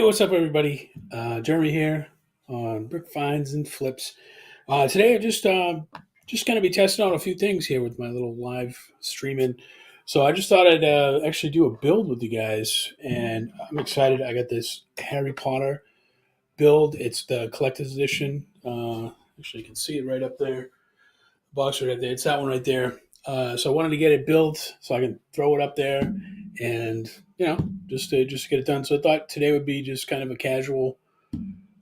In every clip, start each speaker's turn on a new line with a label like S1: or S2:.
S1: What's up, everybody? Jeremy here on Brick Finds and Flips. Today, I'm just going to be testing out a few things here with my little live streaming. So I just thought I'd actually do a build with you guys, and I'm excited. I got this Harry Potter build. It's the collector's edition. Actually, you can see it right up there. Box right there. It's that one right there. So I wanted to get it built so I can throw it up there, and just to get it done. So I thought today would be just kind of a casual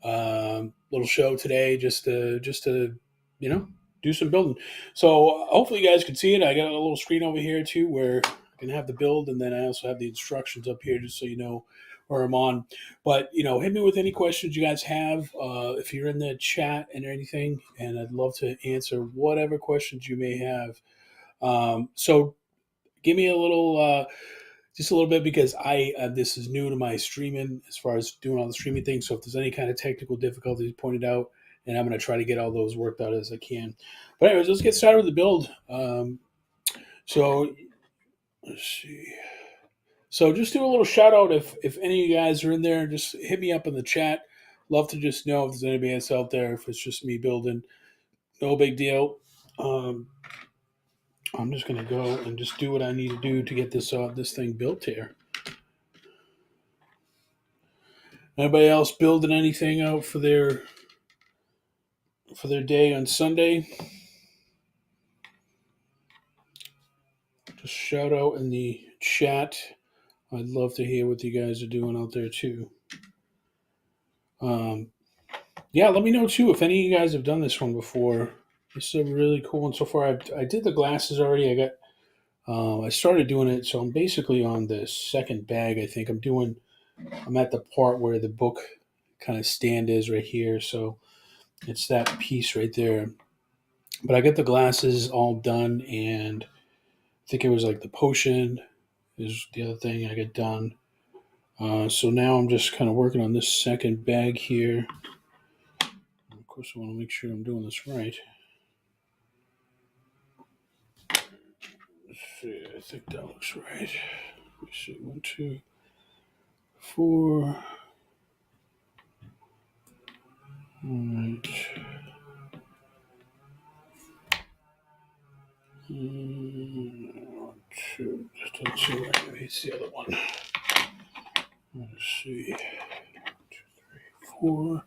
S1: little show today, just to do some building. So hopefully you guys can see it. I got a little screen over here too where I can have the build, and then I also have the instructions up here just so you know where I'm on. But hit me with any questions you guys have if you're in the chat and anything, and I'd love to answer whatever questions you may have. So give me a little. Just a little bit, because this is new to my streaming as far as doing all the streaming things. So if there's any kind of technical difficulties pointed out, and I'm going to try to get all those worked out as I can. But anyways, let's get started with the build. So let's see. So just do a little shout out if any of you guys are in there. Just hit me up in the chat. Love to just know if there's anybody else out there. If it's just me building, no big deal. I'm just going to go and just do what I need to do to get this thing built here. Anybody else building anything out for their day on Sunday? Just shout out in the chat. I'd love to hear what you guys are doing out there too. Let me know too if any of you guys have done this one before. This is a really cool one so far. I did the glasses already. I started doing it, so I'm basically on the second bag. I think I'm at the part where the book kind of stand is right here. So it's that piece right there. But I got the glasses all done, and I think it was like the potion is the other thing I got done. So now I'm just kind of working on this second bag here. Of course, I want to make sure I'm doing this right. See, I think that looks right. Let me see. 1, 2, 4. All right. 1, 2. That doesn't seem right. Maybe it's the other one. Let's see. 1, 2, 3, 4.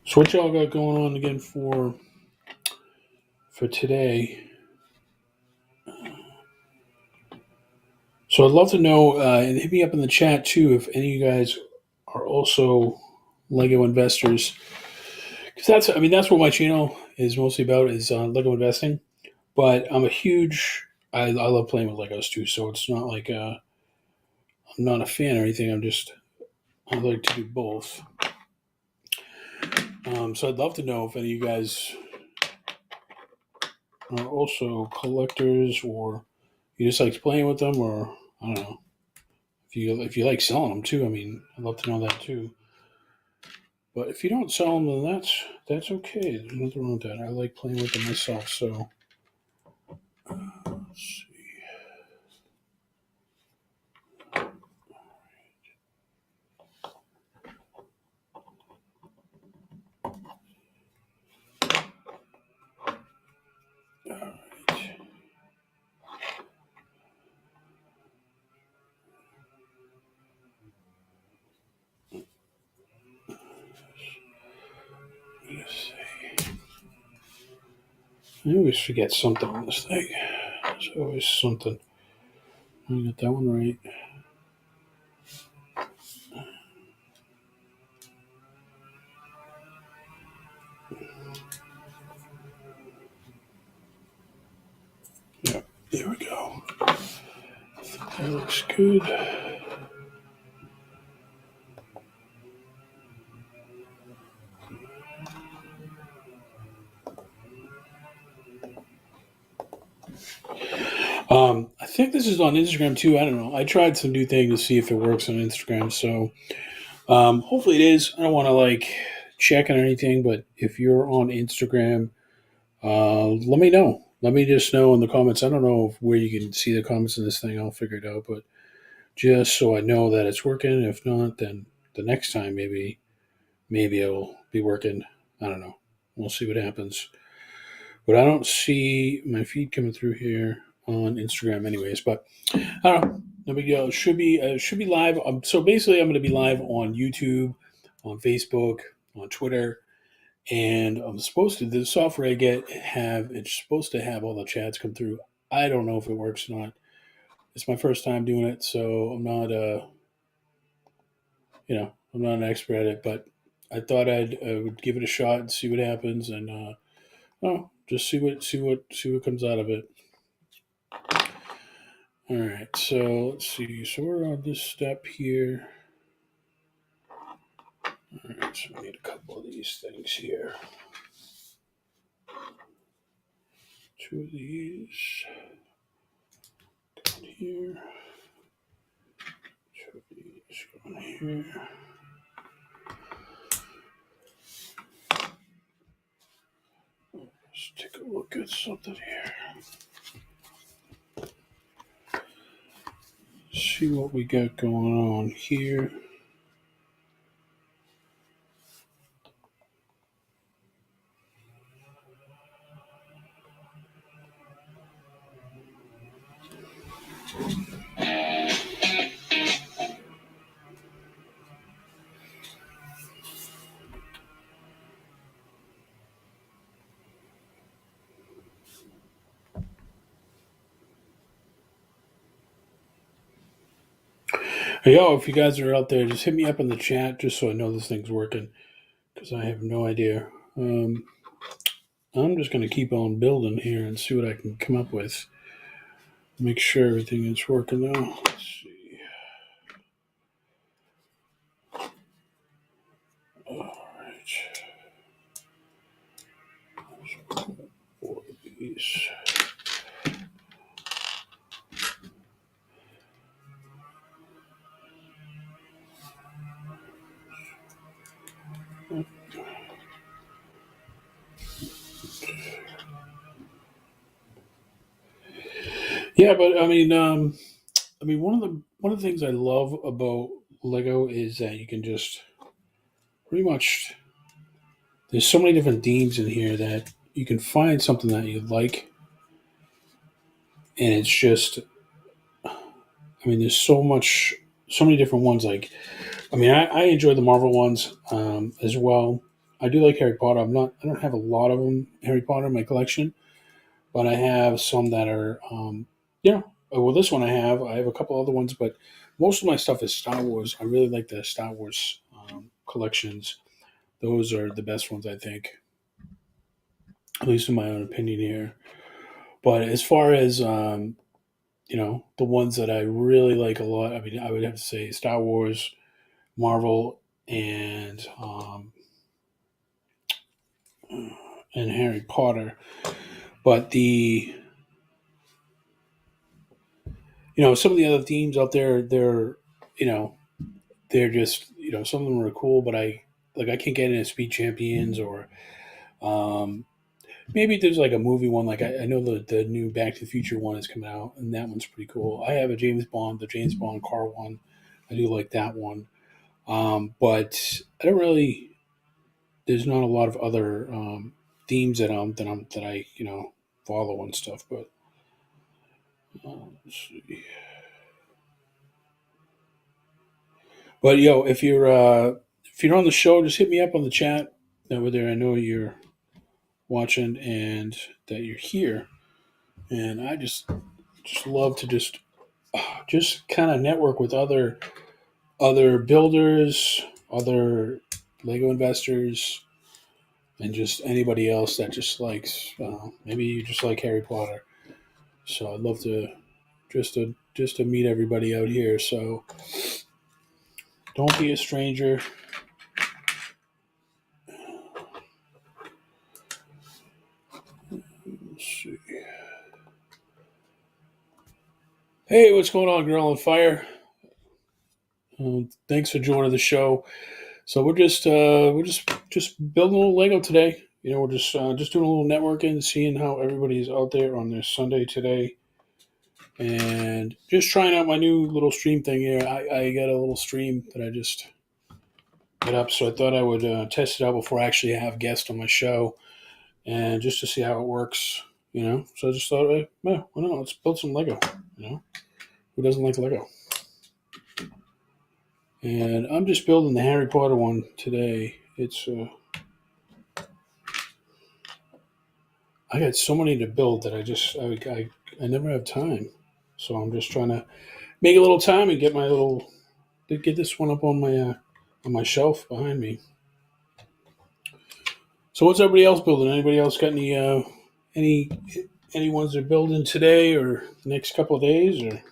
S1: So what y'all got going on again for today? So I'd love to know, and hit me up in the chat too if any of you guys are also Lego investors. Because that's what my channel is mostly about, is Lego investing. But I love playing with Legos too. So it's not like I'm not a fan or anything. I like to do both. So I'd love to know if any of you guys are also collectors, or you just like playing with them, or I don't know. If you like selling them too, I'd love to know that too. But if you don't sell them, then that's okay. There's nothing wrong with that. I like playing with them myself. So let's see. All right. Let's see. I always forget something on this thing. There's always something. I got that one right. Yep, there we go. I think that looks good. I think this is on Instagram too. I don't know. I tried some new thing to see if it works on Instagram. So hopefully it is. I don't want to checking or anything, but if you're on Instagram, let me know. Let me just know in the comments. I don't know where you can see the comments in this thing. I'll figure it out, but just so I know that it's working. If not, then the next time maybe it'll be working. I don't know. We'll see what happens. But I don't see my feed coming through here on Instagram, anyways. But I don't know. No big deal. It should be live. So basically, I'm going to be live on YouTube, on Facebook, on Twitter, and I'm supposed to. The software I get it's supposed to have all the chats come through. I don't know if it works or not. It's my first time doing it, so I'm not I'm not an expert at it, but I thought I would give it a shot and see what happens, and just see what comes out of it. All right, so let's see. So we're on this step here. All right, so we need a couple of these things here. Two of these going here. Two of these going here. Let's take a look at something here. See what we got going on here. Hey, yo, if you guys are out there, just hit me up in the chat just so I know this thing's working because I have no idea. I'm just going to keep on building here and see what I can come up with. Make sure everything is working now. Let's see. All right. Four of these. Yeah, but one of the things I love about Lego is that you can just pretty much. There's so many different themes in here that you can find something that you like, and it's just. There's so many different ones. Like, I enjoy the Marvel ones as well. I do like Harry Potter. I don't have a lot of them Harry Potter in my collection, but I have some that are, well, this one I have a couple other ones, but most of my stuff is Star Wars. I really like the Star Wars collections. Those are the best ones, I think, at least in my own opinion here. But as far as, the ones that I really like a lot, I would have to say Star Wars, Marvel, and Harry Potter. But some of the other themes out there, you know, they're just, some of them are cool, but I can't get into Speed Champions or um, maybe there's like a movie one. Like I know the new Back to the Future one is coming out, and that one's pretty cool. I have the James Bond car one. I do like that one, but I don't really. There's not a lot of other themes that I follow and stuff. But let's see. But if you're on the show, just hit me up on the chat. That way there, I know you're watching and that you're here. And I just love to just kind of network with other builders, other Lego investors, and just anybody else that just likes. Maybe you just like Harry Potter. So I'd love to just to meet everybody out here. So don't be a stranger. Let's see. Hey, what's going on, Girl on Fire? Thanks for joining the show. So we're just building a little Lego today. We're just doing a little networking, seeing how everybody's out there on their Sunday today, and just trying out my new little stream thing here. I got a little stream that I just get up, so I thought I would test it out before I actually have guests on my show, and just to see how it works. So I just thought, well, why not? Let's build some Lego. Who doesn't like Lego? And I'm just building the Harry Potter one today. It's I got so many to build that I never have time. So I'm just trying to make a little time and get this one up on my shelf behind me. So what's everybody else building? Anybody else got any ones they're building today or the next couple of days? Or let's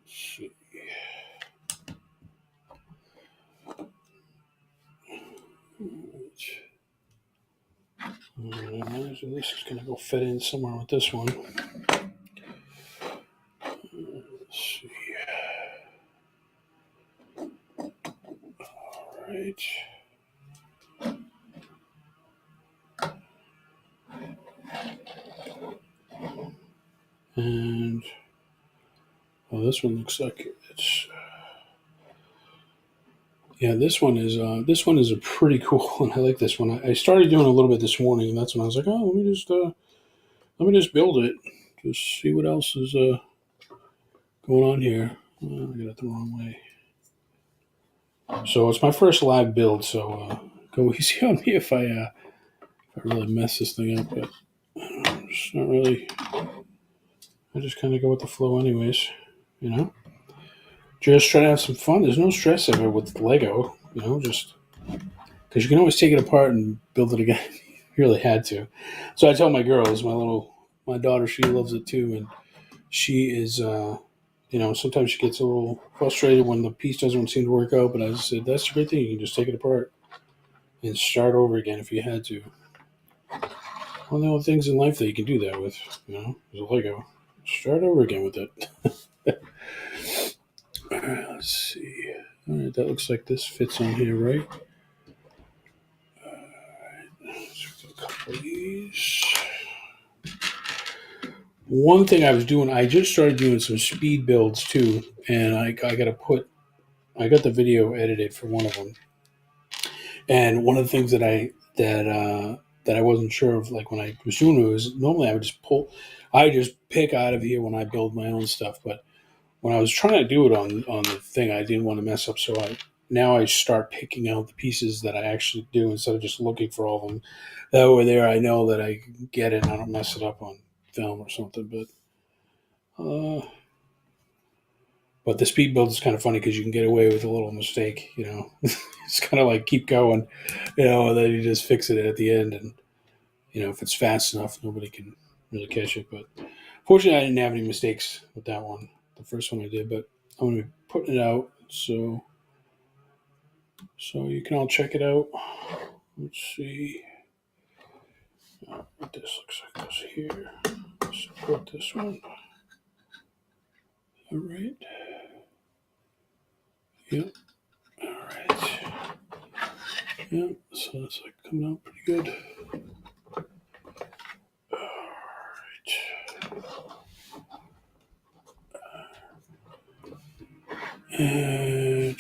S1: see. So this is going to go fit in somewhere with this one. Let's see. All right. And this one looks like it's. Yeah, this one is a pretty cool one. I like this one. I started doing a little bit this morning, and that's when I was like, oh, let me just build it, just see what else is going on here. I got it the wrong way. So it's my first live build, so go easy on me if I really mess this thing up. But it's not really. I just kind of go with the flow, anyways. Just trying to have some fun. There's no stress of it with Lego. Just because you can always take it apart and build it again. You really had to. So I tell my girls, my daughter, she loves it too, and she is, sometimes she gets a little frustrated when the piece doesn't seem to work out. But I said that's a great thing. You can just take it apart and start over again if you had to. One of the only things in life that you can do that with, is a Lego. Start over again with it. All right, let's see. All right, that looks like this fits on here, right? All right, let's do a couple of these. One thing I just started doing some speed builds too, and I got the video edited for one of them. And one of the things that I wasn't sure of, like when I was doing it, was normally I just pick out of here when I build my own stuff, but when I was trying to do it on the thing, I didn't want to mess up, so now I start picking out the pieces that I actually do instead of just looking for all of them. That way, there I know that I get it and I don't mess it up on film or something. But the speed build is kind of funny because you can get away with a little mistake. It's kind of like keep going, and then you just fix it at the end, and if it's fast enough, nobody can really catch it. But fortunately, I didn't have any mistakes with that one. The first one I did, but I'm going to be putting it out so you can all check it out. Let's see what this looks like. This here. Support this one. All right. Yep. All right. Yep. So it's like coming out pretty good. All right. And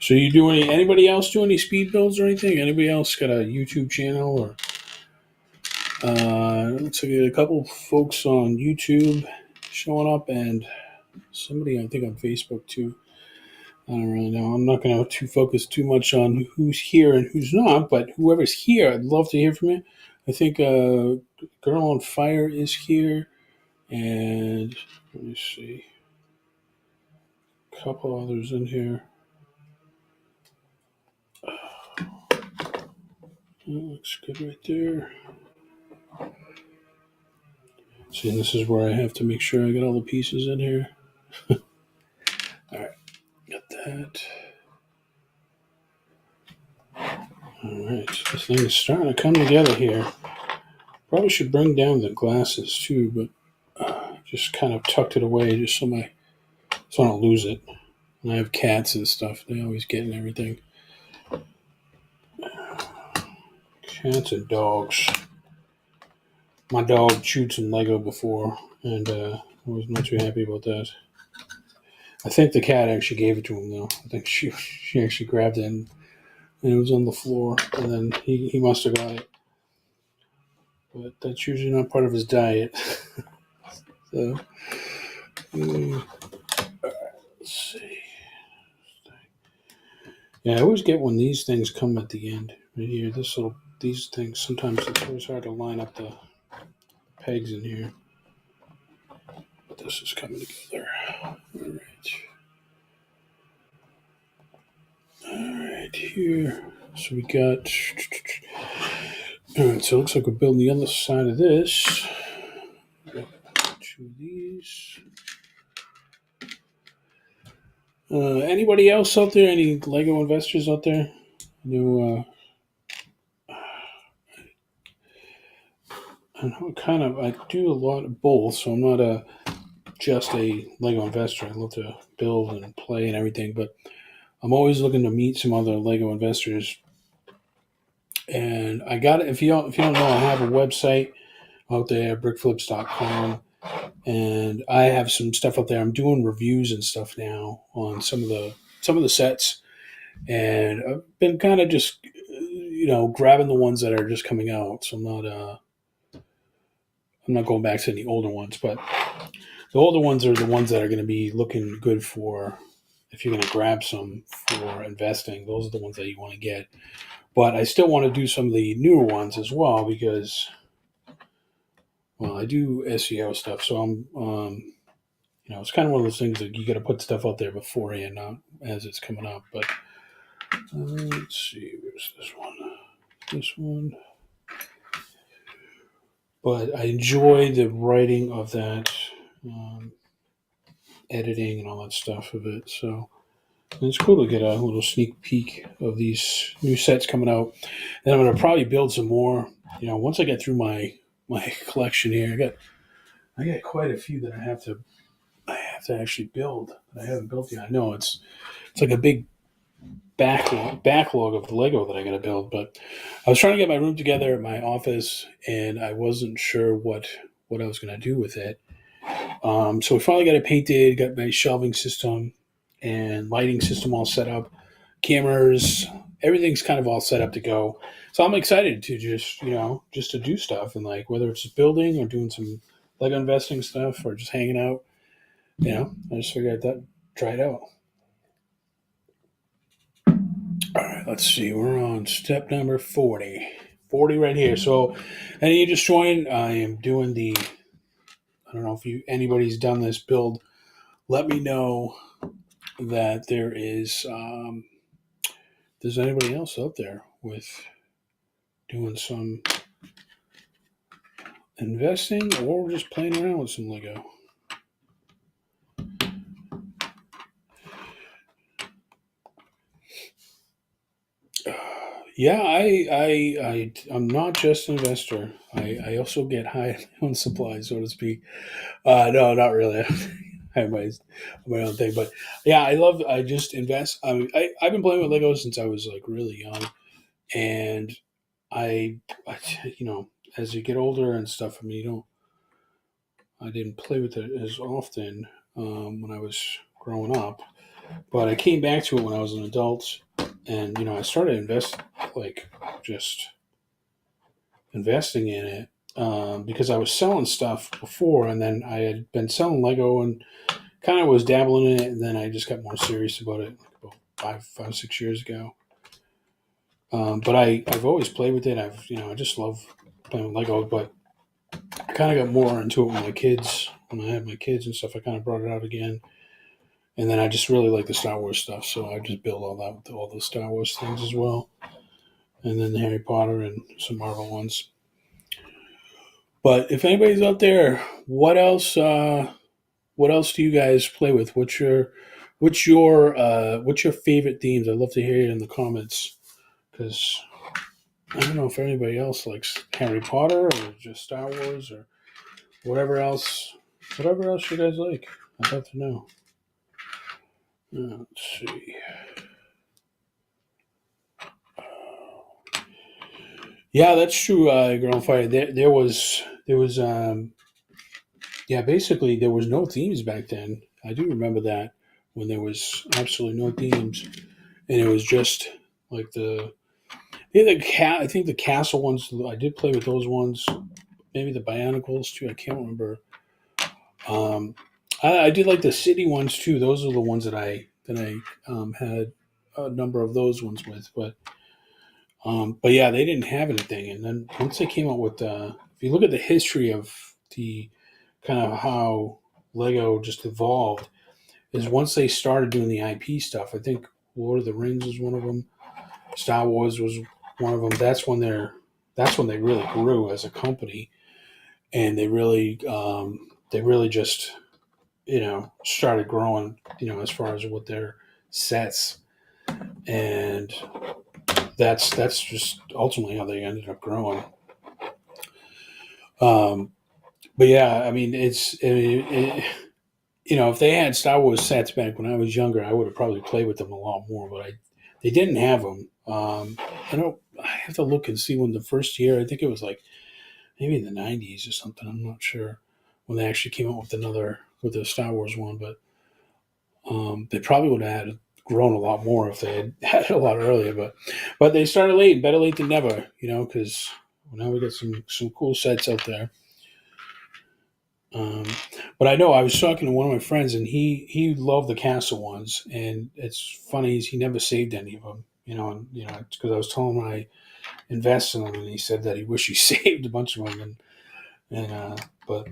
S1: so you do anybody else do any speed builds or anything? Anybody else got a YouTube channel or looks like a couple folks on YouTube showing up and somebody I think on Facebook too. I don't really know. I'm not going to focus too much on who's here and who's not, but whoever's here, I'd love to hear from you. I think Girl on Fire is here, and let me see, a couple others in here. That looks good right there. See, and this is where I have to make sure I get all the pieces in here. All right, got that. All right, so this thing is starting to come together here. Probably should bring down the glasses too, but just kind of tucked it away just so I don't lose it. And I have cats and stuff. They always get in everything. Cats and dogs. My dog chewed some Lego before, and I was not too happy about that. I think the cat actually gave it to him, though. I think she actually grabbed it, and it was on the floor, and then he must have got it. But that's usually not part of his diet. So, let's see. Yeah, I always get when these things come at the end. Right here, these things, sometimes it's always hard to line up the pegs in here. But this is coming together. All right, here. So we got... All right, so it looks like we're building the other side of this. Got two of these. Anybody else out there? Any Lego investors out there? I do a lot of both, so I'm not just a Lego investor. I love to build and play and everything, but I'm always looking to meet some other Lego investors. And I got it. If you don't know, I have a website out there, brickflips.com, and I have some stuff up there. I'm doing reviews and stuff now on some of the sets, and I've been kind of just grabbing the ones that are just coming out. So I'm not going back to any older ones, but the older ones are the ones that are going to be looking good for if you're going to grab some for investing. Those are the ones that you want to get. But I still want to do some of the newer ones as well because, well, I do SEO stuff. So I'm, it's kind of one of those things that you got to put stuff out there beforehand, not as it's coming up. But let's see, where's this one? This one. But I enjoy the writing of that, editing and all that stuff of it. So it's cool to get a little sneak peek of these new sets coming out. And I'm going to probably build some more. Once I get through my collection here, I got quite a few that I have to actually build that I haven't built yet. I know it's like a big backlog of the Lego that I got to build. But I was trying to get my room together at my office, and I wasn't sure what I was going to do with it. So we finally got it painted, got my shelving system and lighting system all set up, cameras, everything's kind of all set up to go. So I'm excited to just to do stuff, and like whether it's building or doing some Lego investing stuff or just hanging out, I just figured I'd try it out. All right, let's see. We're on step number 40. 40 right here. So, and you just joined. I am doing I don't know if anybody's done this build. Let me know that there's anybody else out there with doing some investing or just playing around with some Lego. Yeah, I'm not just an investor. I also get high on supplies, so to speak. No, not really. I have my own thing, but yeah, I just invest. I've been playing with Lego since I was like really young, and I as you get older and stuff, I didn't play with it as often when I was growing up, but I came back to it when I was an adult, and I started just investing in it because I was selling stuff before, and then I had been selling Lego and kind of was dabbling in it, and then I just got more serious about it like about 5, 6 years ago. But I've always played with it. I just love playing with Lego, but I kind of got more into it with my kids. When I had my kids and stuff, I kind of brought it out again. And then I just really like the Star Wars stuff, so I just build all that with all the Star Wars things as well. And then the Harry Potter and some Marvel ones. But if anybody's out there, what else do you guys play with? What's your favorite themes? I'd love to hear it in the comments because I don't know if anybody else likes Harry Potter or just Star Wars or whatever else. Whatever else you guys like, I'd love to know. Let's see. Yeah, that's true. Girl on Fire. There was basically there was no themes back then. I do remember that when there was absolutely no themes, and it was just like I think the castle ones. I did play with those ones. Maybe the Bionicles too. I can't remember. Um, I did like the city ones too. Those are the ones that I had a number of those ones with. But yeah, they didn't have anything. And then once they came out with, if you look at the history of the kind of how Lego just evolved, is once they started doing the IP stuff. I think Lord of the Rings was one of them. Star Wars was one of them. That's when they really grew as a company, and they really just started growing, as far as what their sets, and that's just ultimately how they ended up growing. But yeah, I mean, if they had Star Wars sets back when I was younger, I would have probably played with them a lot more. But they didn't have them. I have to look and see when the first year. I think it was like maybe in the '90s or something. I'm not sure when they actually came out with the Star Wars one, but they probably would have had grown a lot more if they had had it a lot earlier. But they started late, better late than never, because now we got some cool sets out there. But I know I was talking to one of my friends, and he loved the castle ones, and it's funny he never saved any of them, it's because I was telling him I invest in them, and he said that he wished he saved a bunch of them, but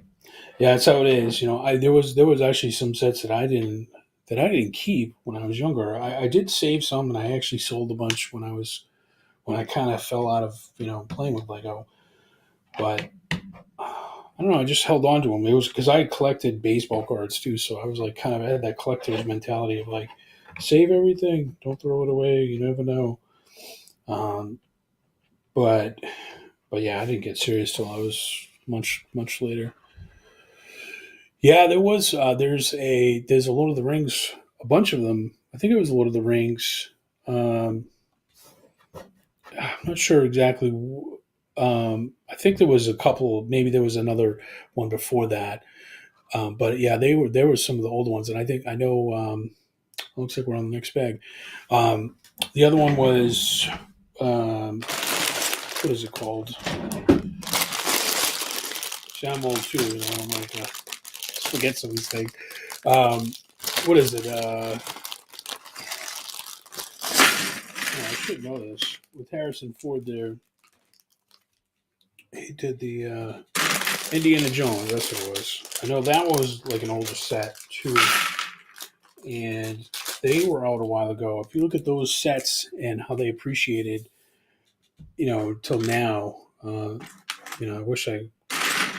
S1: yeah, that's how it is. There was actually some sets that I didn't keep when I was younger. I did save some, and I actually sold a bunch when I kind of fell out of playing with Lego. But I don't know. I just held on to them. It was because I collected baseball cards too, so I was like kind of I had that collector's mentality of like save everything, don't throw it away. You never know. Um, but yeah, I didn't get serious till I was much later. Yeah, there's a Lord of the Rings, a bunch of them. I think it was Lord of the Rings. Um, I'm not sure exactly. I think there was a couple. Maybe there was another one before that. But yeah, there were some of the older ones, and I think I know. Looks like we're on the next bag. The other one was what is it called? See, I'm old too. I'm like forget some of these things. What is it? I should know this. With Harrison Ford, there, he did the Indiana Jones. That's what it was. I know that was like an older set too, and they were out a while ago. If you look at those sets and how they appreciated, till now, I wish I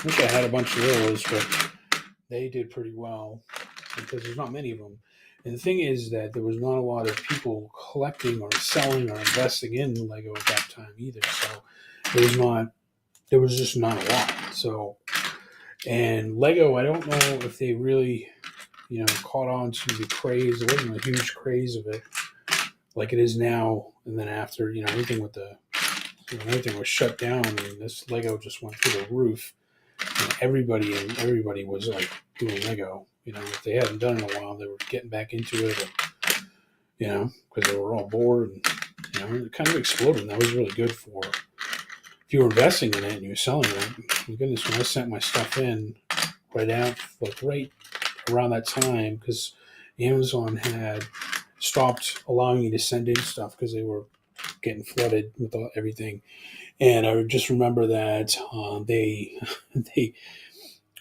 S1: had a bunch of those, but they did pretty well because there's not many of them. And the thing is that there was not a lot of people collecting or selling or investing in Lego at that time either. So there was just not a lot. So, and Lego, I don't know if they really, caught on to the craze. There wasn't a huge craze of it like it is now. And then after, everything was shut down, and this Lego just went through the roof. And everybody was like doing Lego. If they hadn't done it in a while, they were getting back into it, because they were all bored, and it kind of exploded. And that was really good for if you were investing in it and you were selling it. My goodness, when I sent my stuff in right around that time, because Amazon had stopped allowing me to send in stuff because they were getting flooded with everything. And I just remember that they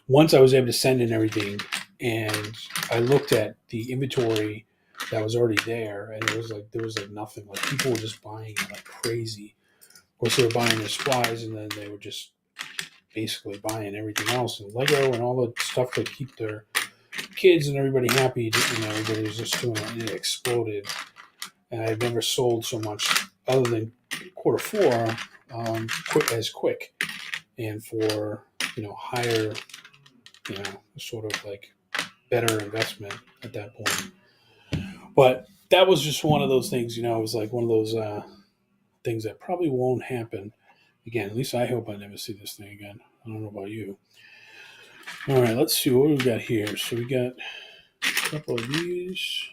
S1: once I was able to send in everything, and I looked at the inventory that was already there, and it was like there was like nothing. Like people were just buying like crazy. Of course, they were buying their supplies, and then they were just basically buying everything else and Lego and all the stuff to keep their kids and everybody happy. Everybody was just doing it, and it exploded. And I've never sold so much other than quarter 4 quick, and for higher, sort of like better investment at that point. But that was just one of those things. It was like one of those things that probably won't happen again. At least I hope I never see this thing again. I don't know about you. All right, let's see what we got here. So we got a couple of these.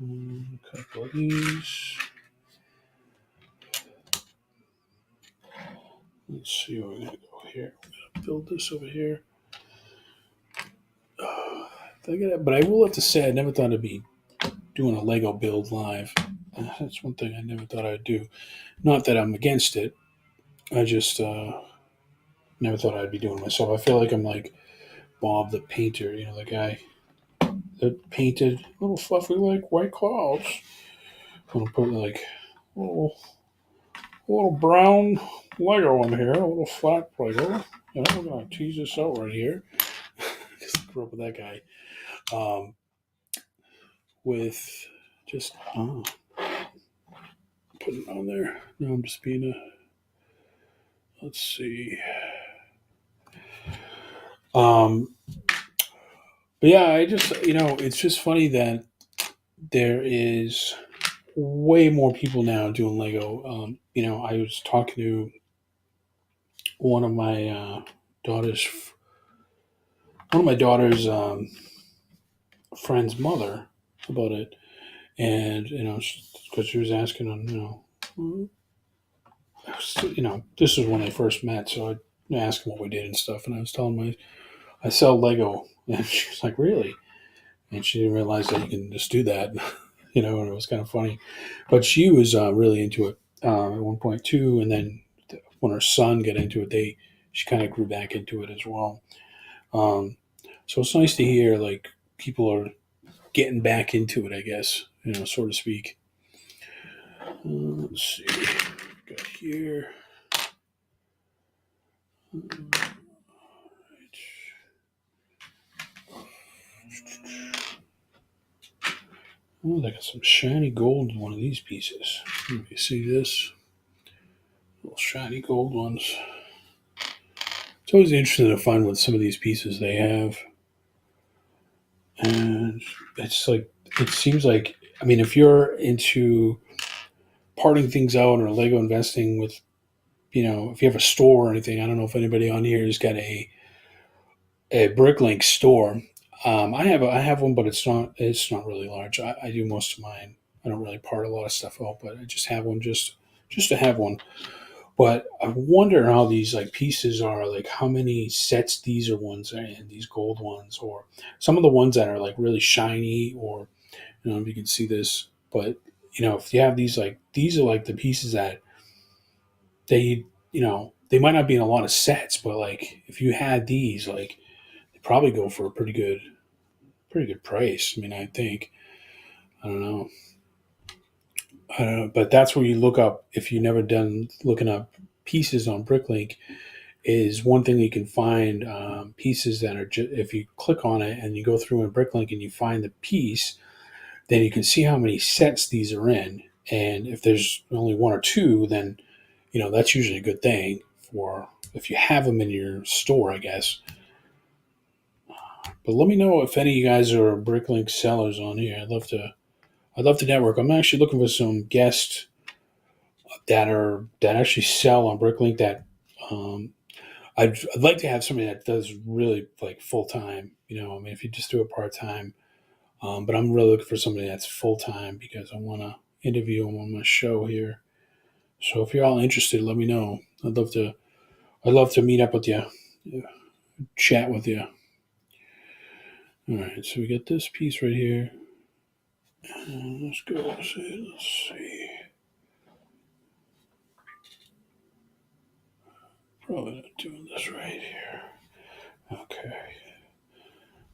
S1: A couple of these. Let's see where we're going to go here. We're going to build this over here. But I will have to say, I never thought I'd be doing a Lego build live. That's one thing I never thought I'd do. Not that I'm against it. I just never thought I'd be doing it myself. I feel like I'm like Bob the painter, the guy that painted little fluffy like white clouds. I'm going to put like a little brown Lego in here, a little flat Lego. We're going to tease this out right here. Because I grew up with that guy. With just putting it on there. Now I'm just being let's see. But yeah, I just it's just funny that there is way more people now doing Lego. I was talking to one of my daughter's friend's mother about it, and because she was asking on this is when they first met, so I asked him what we did and stuff, and I was telling him I sell Lego, and she was like, really? And she didn't realize that you can just do that, and it was kind of funny. But she was really into it at one point too, and then when her son got into it, she kind of grew back into it as well. So it's nice to hear like people are getting back into it, I guess, so to speak. Let's see, got here. Oh, they got some shiny gold in one of these pieces. You see this? Little shiny gold ones. It's always interesting to find what some of these pieces they have. And it's like, it seems like, if you're into parting things out or Lego investing with, if you have a store or anything, I don't know if anybody on here has got a Bricklink store. I have one, but it's not really large. I do most of mine. I don't really part a lot of stuff out, but I just have one just to have one. But I wonder how these like pieces are, like how many sets these are ones and these gold ones, or some of the ones that are like really shiny, or if you can see this. But if you have these, like these are like the pieces that they might not be in a lot of sets, but like if you had these, like they probably go for a pretty good price. I think. I don't know. But that's where you look up, if you've never done looking up pieces on Bricklink, is one thing you can find pieces that are if you click on it and you go through in Bricklink and you find the piece, then you can see how many sets these are in. And if there's only one or two, then that's usually a good thing for if you have them in your store, I guess. But let me know if any of you guys are Bricklink sellers on here. I'd love to network. I'm actually looking for some guests that actually sell on Bricklink. That I'd like to have somebody that does really like full time. If you just do it part time, but I'm really looking for somebody that's full time because I want to interview them on my show here. So if you're all interested, let me know. I'd love to meet up with you, chat with you. All right, so we got this piece right here. Let's go. Let's see. Probably not doing this right here. Okay.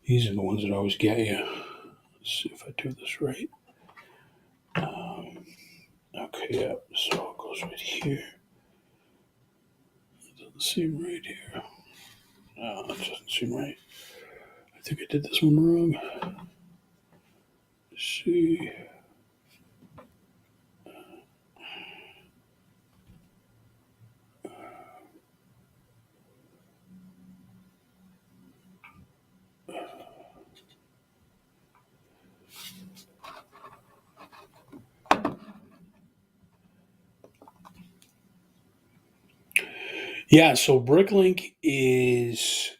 S1: These are the ones that always get you. Let's see if I do this right. Okay, yeah. So it goes right here. It doesn't seem right here. No, it doesn't seem right. I think I did this one wrong. Let's see. Yeah, so Bricklink is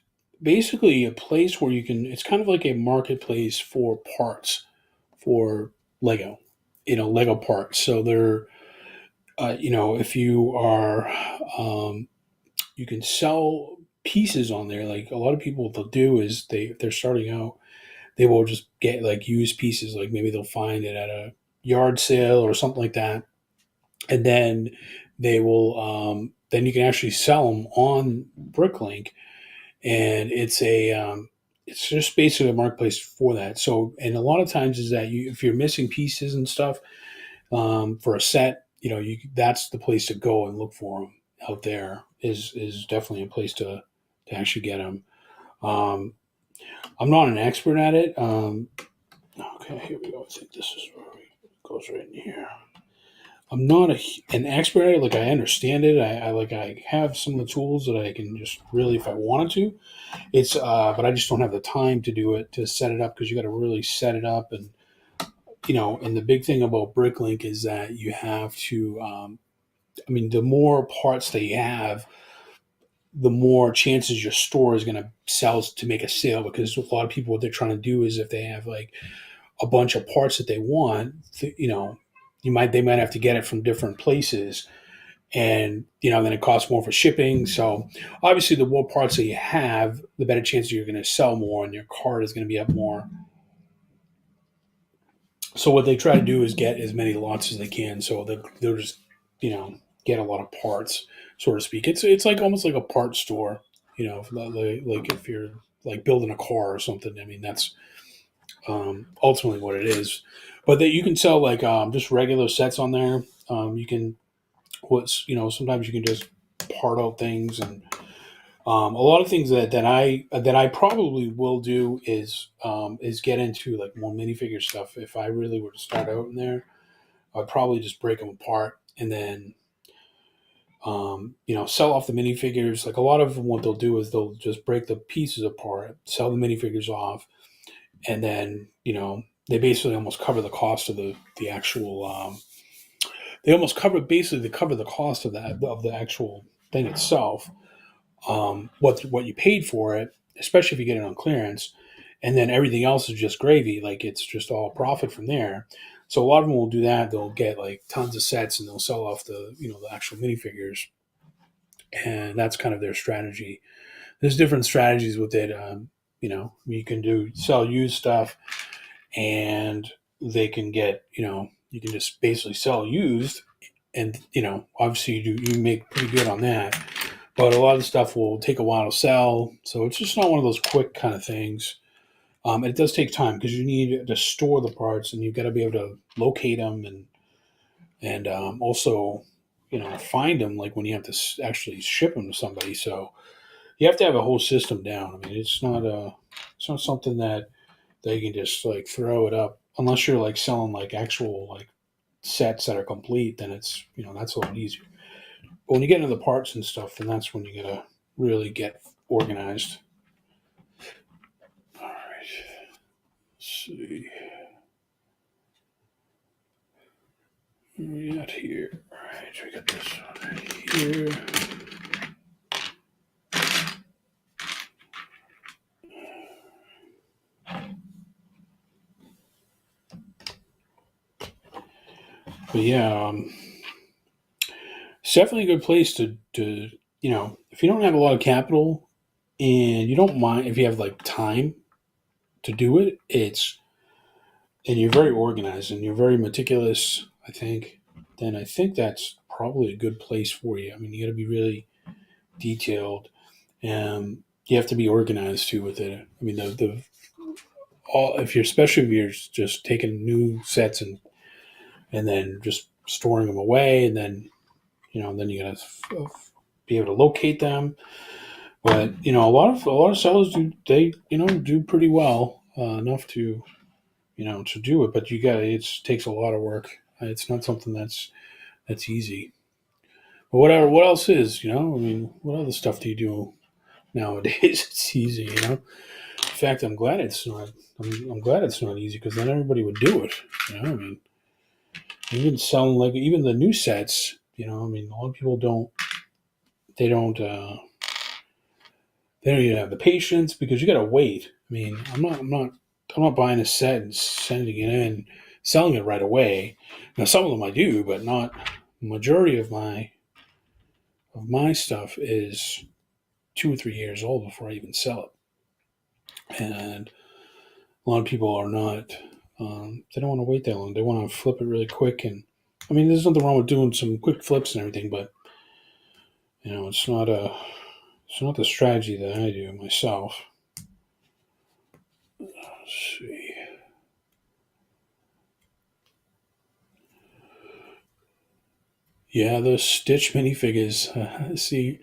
S1: basically a place where you can. It's kind of like a marketplace for parts for Lego, Lego parts. So they're, if you are, you can sell pieces on there. Like a lot of people, what they'll do is if they're starting out, they will just get like used pieces. Like maybe they'll find it at a yard sale or something like that, and then they will. Then you can actually sell them on Bricklink, and it's just basically a marketplace for that. So, and a lot of times is that if you're missing pieces and stuff for a set, that's the place to go and look for them out there. Is definitely a place to actually get them. Um, I'm not an expert at it. Okay, here we go. I think this is where it goes right in here. I'm not an expert at it. Like I understand it. I have some of the tools that I can just really, if I wanted to, but I just don't have the time to do it to set it up because you got to really set it up and the big thing about Bricklink is that you have to. The more parts that you have, the more chances your store is going to sell to make a sale because a lot of people what they're trying to do is if they have like a bunch of parts that they want, they might have to get it from different places and then it costs more for shipping. So obviously the more parts that you have, the better chance you're going to sell more and your cart is going to be up more. So what they try to do is get as many lots as they can so they'll just get a lot of parts, so to speak. It's like almost like a part store, like if you're like building a car or something. That's ultimately what it is. But that you can sell like just regular sets on there. You can sometimes you can just part out things and a lot of things that I probably will do is get into like more minifigure stuff. If I really were to start out in there, I'd probably just break them apart and then sell off the minifigures. Like a lot of them, what they'll do is they'll just break the pieces apart, sell the minifigures off, and then they basically almost cover the cost of the actual. They almost cover the cost of the actual thing itself. What you paid for it, especially if you get it on clearance, and then everything else is just gravy. Like it's just all profit from there. So a lot of them will do that. They'll get like tons of sets and they'll sell off the actual minifigures, and that's kind of their strategy. There's different strategies with it. You can sell used stuff, and they can get you can just basically sell used, and obviously you make pretty good on that. But a lot of the stuff will take a while to sell, so it's just not one of those quick kind of things. It does take time because you need to store the parts, and you've got to be able to locate them and also find them like when you have to actually ship them to somebody. So you have to have a whole system down. It's not something that they can just like throw it up unless you're like selling like actual like sets that are complete. Then it's that's a lot easier. But when you get into the parts and stuff, then that's when you gotta really get organized. All right, let's see. Where are we at here? All right, we got this one right here. But yeah, it's definitely a good place to if you don't have a lot of capital and you don't mind if you have like time to do it, and you're very organized and you're very meticulous, then I think that's probably a good place for you. You got to be really detailed, and you have to be organized too with it. The all if you're especially if you're just taking new sets and then just storing them away, and then you gotta be able to locate them. But a lot of sellers do pretty well enough to do it. But it takes a lot of work. It's not something that's easy. But whatever. What else is what other stuff do you do nowadays? It's easy. In fact, I'm glad it's not. I'm glad it's not easy because then everybody would do it. Even selling like even the new sets. A lot of people don't they don't they don't even have the patience because you got to wait. I mean, I'm not buying a set and sending it in, selling it right away. Now, some of them I do, but not. The majority of my stuff is 2 or 3 years old before I even sell it, and a lot of people are not. They don't want to wait that long. They want to flip it really quick, and I mean, there's nothing wrong with doing some quick flips and everything, but it's not the strategy that I do myself. Let's see. Yeah, those Stitch minifigures. See,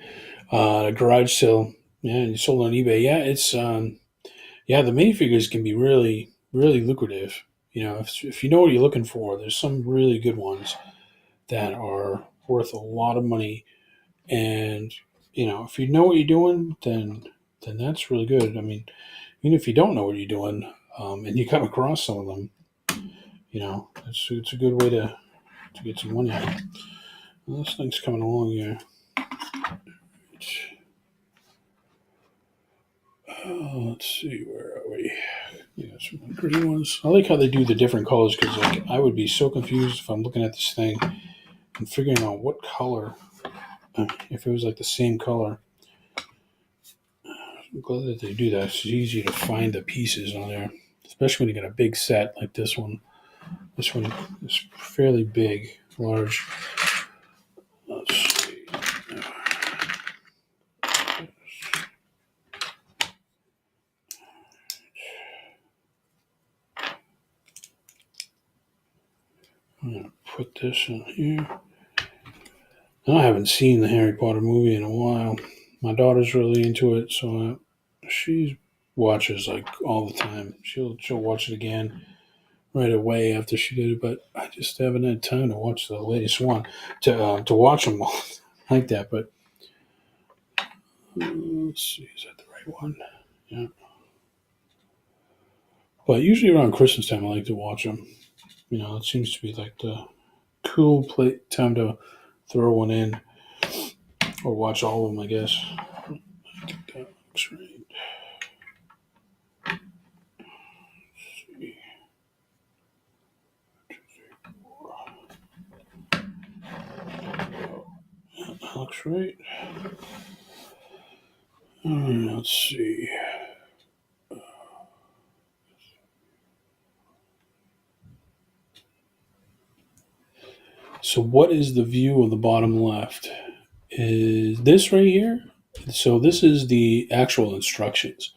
S1: garage sale. Yeah, and you sold on eBay. Yeah, it's yeah, the minifigures can be really, really lucrative. If you know what you're looking for, there's some really good ones that are worth a lot of money. And if you know what you're doing, then that's really good. I mean, even if you don't know what you're doing, and you come across some of them, it's a good way to get some money. Well, this thing's coming along here. Let's see, where are we? Yeah, some green ones. I like how they do the different colors because I would be so confused if I'm looking at this thing and figuring out what color, if it was like the same color. I'm glad that they do that. It's easy to find the pieces on there, especially when you got a big set like this one. This one is fairly big, large. Let's see. I'm going to put this in here. I haven't seen the Harry Potter movie in a while. My daughter's really into it, so she watches like all the time. She'll watch it again right away after she did it, but I just haven't had time to watch the latest one to watch them all like that. But let's see, is that the right one? Yeah. But usually around Christmas time, I like to watch them. It seems to be like the cool time to throw one in or watch all of them, I guess. I think that looks right. That looks right. Let's see. So, what is the view of the bottom left? Is this right here? So, this is the actual instructions.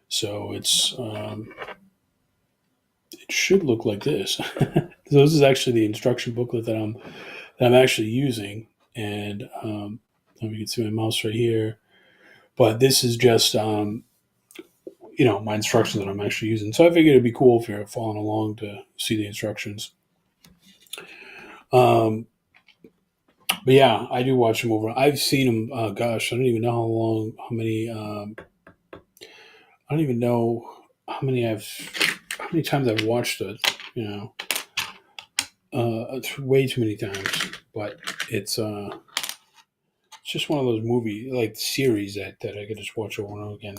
S1: So, it should look like this. So, this is actually the instruction booklet that I'm actually using, and you can see my mouse right here. But this is just my instructions that I'm actually using. So I figured it'd be cool if you're following along to see the instructions. Um, but yeah, I do watch them over. I've seen them. Gosh, I don't even know how many. I don't even know how many times I've watched it. Way too many times. But it's just one of those movie like series that I could just watch over and over again.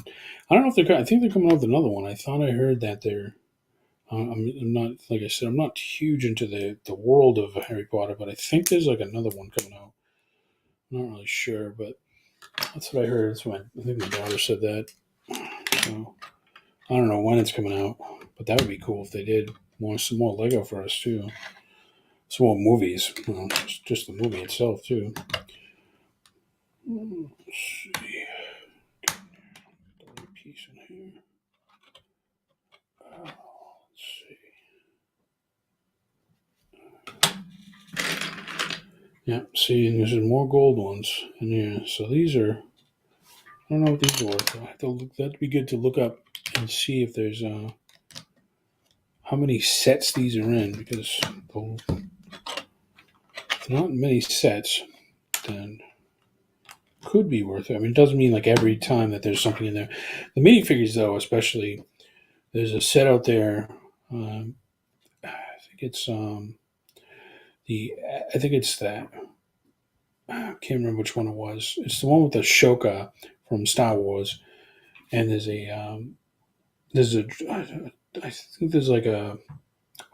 S1: I don't know if they're. I think they're coming out with another one. I thought I heard that they're. I'm not, like I said, I'm not huge into the world of Harry Potter, but I think there's like another one coming out. I'm not really sure, but that's what I heard. I think my daughter said that. So I don't know when it's coming out, but that would be cool if they did some more Lego for us too. Some more movies, just the movie itself too. Let's see, the right piece in here. Let's see. Yeah, see, and there's more gold ones in here. So these are, I don't know what these are worth. I have to look. That'd be good to look up and see if there's how many sets these are in, because if they're not many sets, then could be worth it. I mean, it doesn't mean like every time that there's something in there. The minifigures, though, especially, there's a set out there. I think it's the. I think it's that. I can't remember which one it was. It's the one with the Shoka from Star Wars, and there's a I think there's like a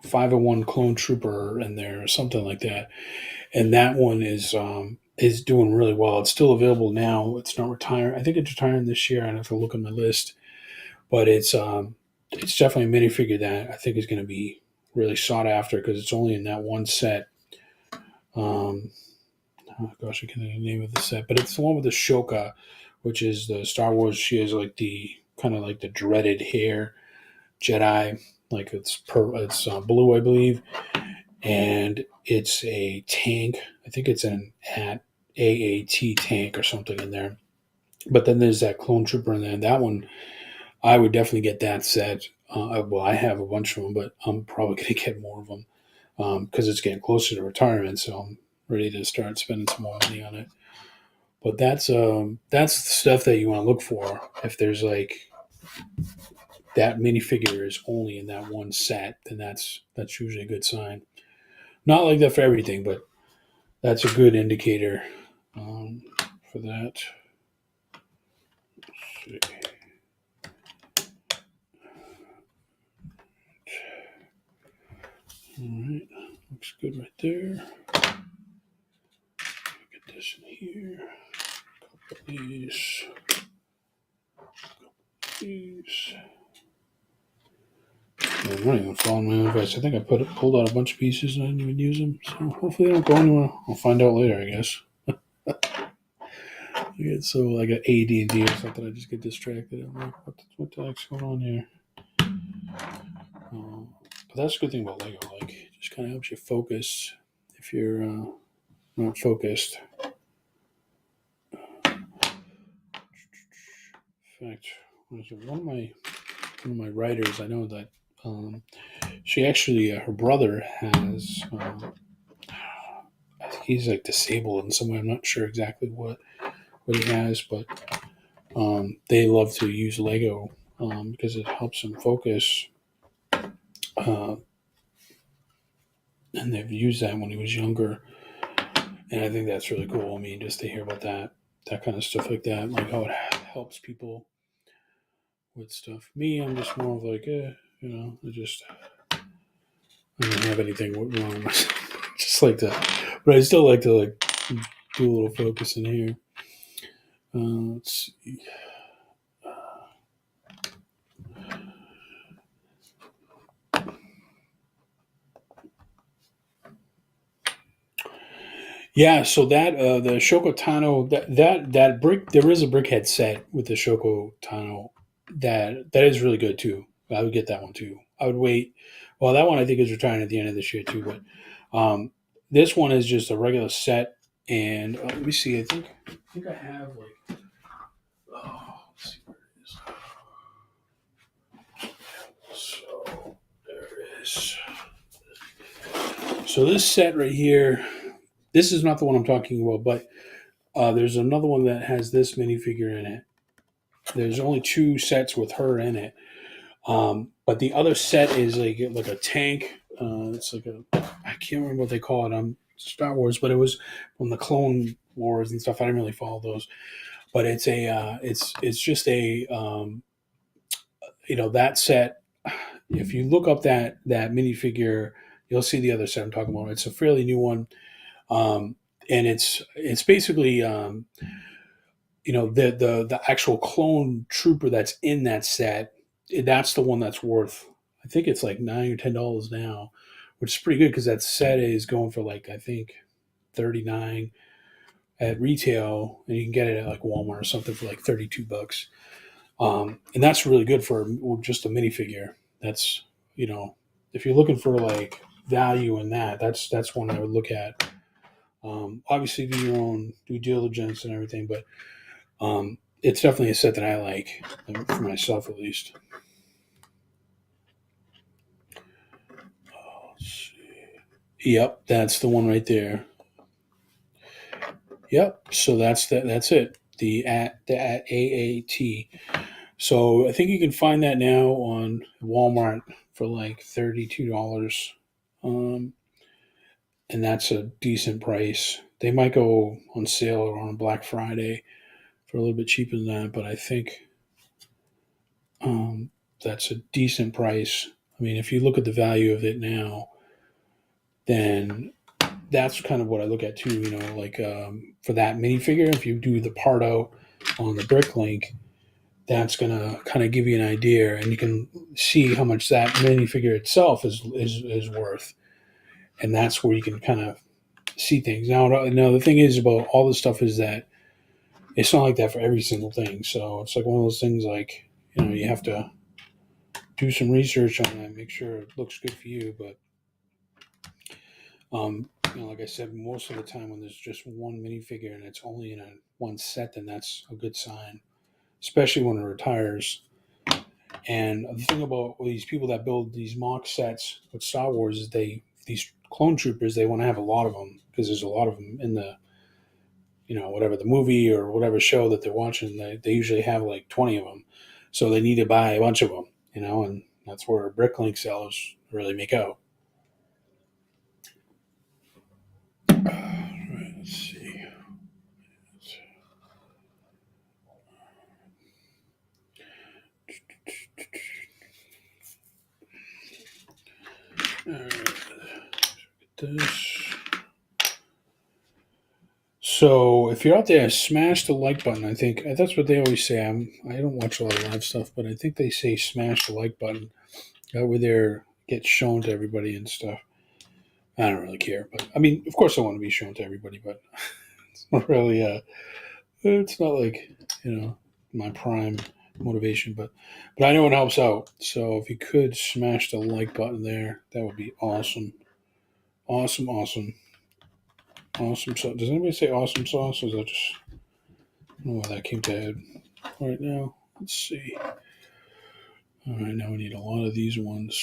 S1: 501 clone trooper in there or something like that, and that one is doing really well. It's still available now. It's not retiring. I think it's retiring this year. I have to look at my list, but it's definitely a minifigure that I think is going to be really sought after because it's only in that one set. Um, oh gosh, I can't think of the name of the set, but it's the one with the Shoka, which is the Star Wars. She has like the kind of like the dreaded hair Jedi, like it's blue, I believe, and it's a tank. I think it's an AAT tank or something in there. But then there's that clone trooper in there. And that one, I would definitely get that set. Well, I have a bunch of them, but I'm probably going to get more of them because it's getting closer to retirement. So I'm ready to start spending some more money on it. But that's the stuff that you want to look for. If there's like that minifigure is only in that one set, then that's usually a good sign. Not like that for everything, but that's a good indicator um, for that. Let's see. All right, looks good right there. Get this in here. A couple of these. I'm not even following my own advice. I think I pulled out a bunch of pieces and I didn't even use them. So hopefully they don't go anywhere. I'll find out later, I guess. I get so like an AD&D or something, I just get distracted. I'm like, what the heck's going on here? But that's a good thing about Lego. Like, it just kind of helps you focus if you're not focused. In fact, one of my writers, I know that she actually, her brother has, I think he's like disabled in some way. I'm not sure exactly what he has, but they love to use Lego because it helps them focus. Uh, and they've used that when he was younger, and I think that's really cool. I mean, just to hear about that kind of stuff like that, like how it helps people with stuff. Me, I'm just more of like, I don't have anything wrong with myself. Just like that, but I still like to like do a little focus in here. Let's see. Yeah, so that the Shoko Tano that brick there is a brickhead set with the Shoko Tano that is really good too. I would get that one too. I would wait. Well, that one I think is retiring at the end of this year too. But this one is just a regular set, and let me see. I think I have like. Oh, let's see where it is. So there it is. So this set right here, this is not the one I'm talking about, but there's another one that has this minifigure in it. There's only two sets with her in it, but the other set is like a tank. It's like I can't remember what they call it on Star Wars, but it was from the Clone Wars and stuff. I didn't really follow those, but it's just a that set. If you look up that minifigure, you'll see the other set I'm talking about. It's a fairly new one, and it's basically the actual clone trooper that's in that set. That's the one that's worth. I think it's like $9 or $10 now, which is pretty good because that set is going for like I think 39 at retail, and you can get it at like Walmart or something for like $32. And that's really good for just a minifigure. That's if you're looking for like value in that's one I would look at. Obviously, do your own due diligence and everything, but it's definitely a set that I like for myself at least. Yep, that's the one right there. Yep. So that's it. The at AAT. So I think you can find that now on Walmart for like $32, and that's a decent price They might go on sale or on Black Friday for a little bit cheaper than that, but I think that's a decent price. I mean, if you look at the value of it now, then that's kind of what I look at too. Like for that minifigure, if you do the Pardo on the Bricklink, that's gonna kind of give you an idea, and you can see how much that minifigure itself is worth, and that's where you can kind of see things. Now, the thing is about all this stuff is that it's not like that for every single thing. So it's like one of those things like, you have to do some research on that, make sure it looks good for you. But, like I said, most of the time when there's just one minifigure and it's only in one set, then that's a good sign, especially when it retires. And the thing about these people that build these mock sets with Star Wars is these clone troopers, they want to have a lot of them because there's a lot of them in the, whatever the movie or whatever show that they're watching, they usually have like 20 of them. So they need to buy a bunch of them, and that's where Bricklink sellers really make out. Right, let's see. All right. This. So if you're out there, smash the like button. I think that's what they always say. I don't watch a lot of live stuff, but I think they say smash the like button. That way there gets shown to everybody and stuff. I don't really care, but I mean, of course I want to be shown to everybody, but it's not really. It's not like my prime motivation, but I know it helps out. So if you could smash the like button there, that would be awesome. Awesome. Awesome sauce. Does anybody say awesome sauce? Or is that just, I don't know why that came to head right now. Let's see. All right, now we need a lot of these ones.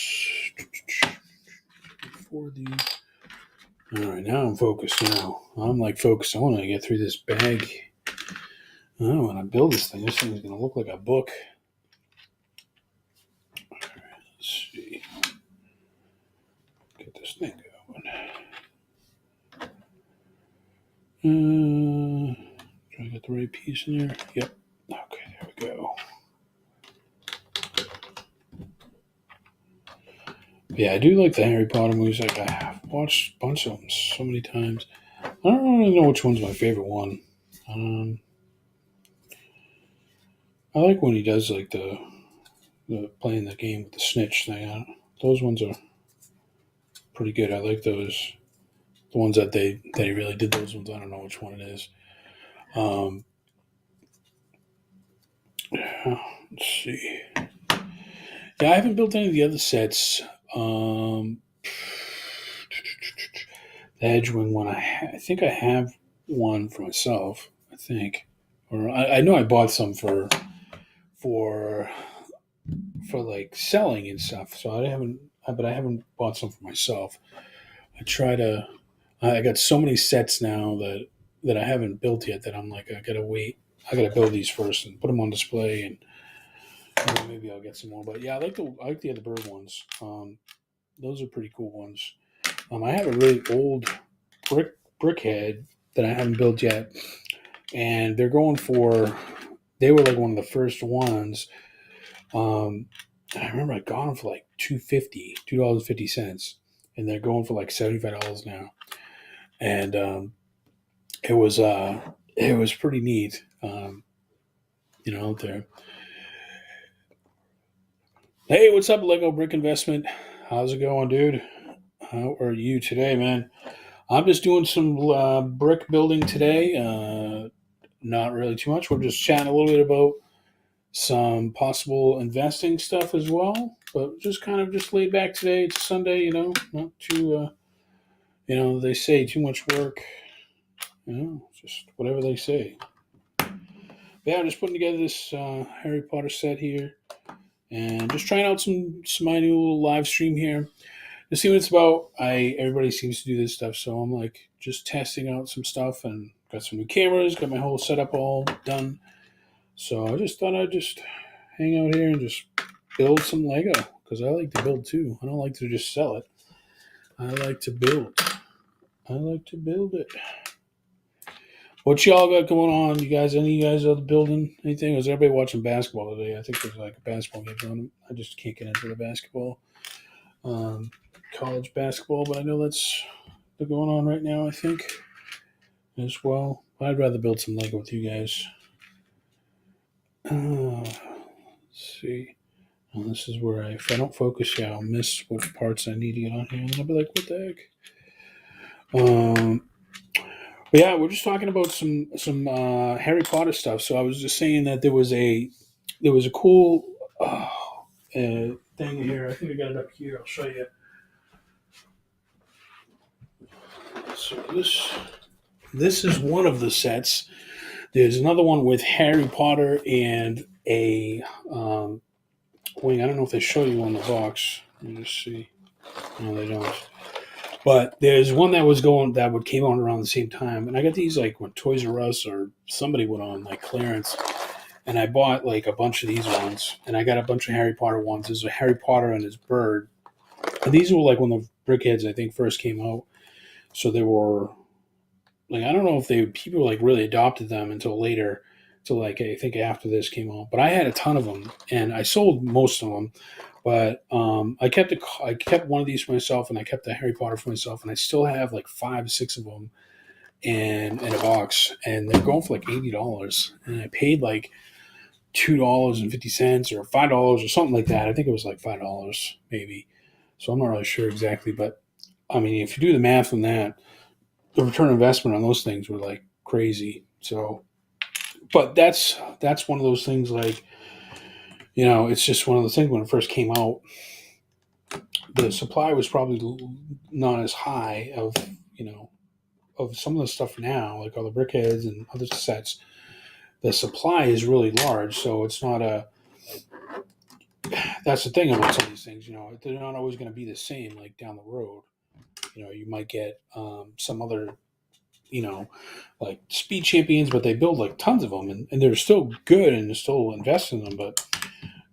S1: 4 of these. All right, now I'm focused. I'm like focused. I want to get through this bag. Oh, when I build this thing's going to look like a book. All right, let's see. Get this thing going. Do I get the right piece in there? Yep. Okay, there we go. Yeah, I do like the Harry Potter movies. Like I've watched a bunch of them so many times. I don't really know which one's my favorite one. I like when he does like the playing the game with the snitch thing. Those ones are pretty good. I like those. The ones that they really did those ones. I don't know which one it is. Let's see. Yeah, I haven't built any of the other sets. The Edgewing one, I think I have one for myself. I think, or I know I bought some for like selling and stuff. So I haven't bought some for myself. I got so many sets now that I haven't built yet that I'm like, I gotta wait. I gotta build these first and put them on display, and maybe I'll get some more. But yeah, I like the other bird ones. Those are pretty cool ones. I have a really old brickhead that I haven't built yet, and they were like one of the first ones. I remember I got them for like $2.50, and they're going for like $75 now. And it was pretty neat, out there. Hey, what's up, Lego Brick Investment? How's it going, dude? How are you today, man? I'm just doing some brick building today. Not really too much. We're just chatting a little bit about some possible investing stuff as well, but just kind of just laid back today. It's Sunday, not too, they say too much work, just whatever they say. But yeah, I'm just putting together this Harry Potter set here and just trying out some my new little live stream here to see what it's about. Everybody seems to do this stuff, so I'm like just testing out some stuff and got some new cameras, got my whole setup all done. So I just thought I'd just hang out here and just build some Lego because I like to build too. I don't like to just sell it. I like to build. I like to build it. What y'all got going on? You guys, any of you guys out building anything? Is everybody watching basketball today? I think there's like a basketball game going. I just can't get into the basketball, college basketball, but I know that's going on right now. I think as well. I'd rather build some Lego with you guys. Let's see. Well, this is where if I don't focus, I'll miss what parts I need to get on here, and I'll be like, "What the heck?" But yeah, we're just talking about some Harry Potter stuff. So I was just saying that there was a cool thing here. I think I got it up here. I'll show you. So this is one of the sets. There's another one with Harry Potter and a wing. I don't know if they show you on the box. Let me just see. No, they don't. But there's one that came on around the same time, and I got these like when Toys R Us or somebody went on like clearance, and I bought like a bunch of these ones, and I got a bunch of Harry Potter ones. There's a Harry Potter and his bird, and these were like when the Brickheads I think first came out, so they were like I don't know if people like really adopted them until later, until like I think after this came out. But I had a ton of them, and I sold most of them. But I kept one of these for myself, and I kept the Harry Potter for myself, and I still have like 5, 6 of them in a box, and they're going for like $80, and I paid like $2.50 or $5 or something like that. I think it was like $5 maybe, so I'm not really sure exactly, but I mean, if you do the math on that, the return on investment on those things were like crazy. So, but that's one of those things like. It's just one of those things when it first came out, the supply was probably not as high of some of the stuff now, like all the Brickheads and other sets. The supply is really large, so it's not that's the thing about some of these things, they're not always going to be the same, like down the road. You might get some other, like Speed Champions, but they build like tons of them, and they're still good and they're still invest in them, but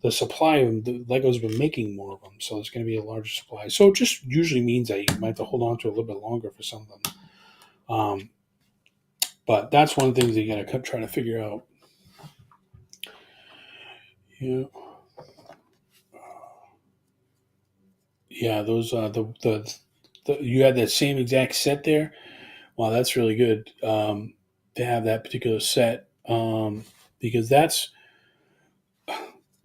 S1: the supply of them, the Legos have been making more of them, so there's going to be a larger supply. So it just usually means that you might have to hold on to a little bit longer for some of them. But that's one of the things that you got to try to figure out. Yeah, those the you had that same exact set there. Wow, that's really good to have that particular set because that's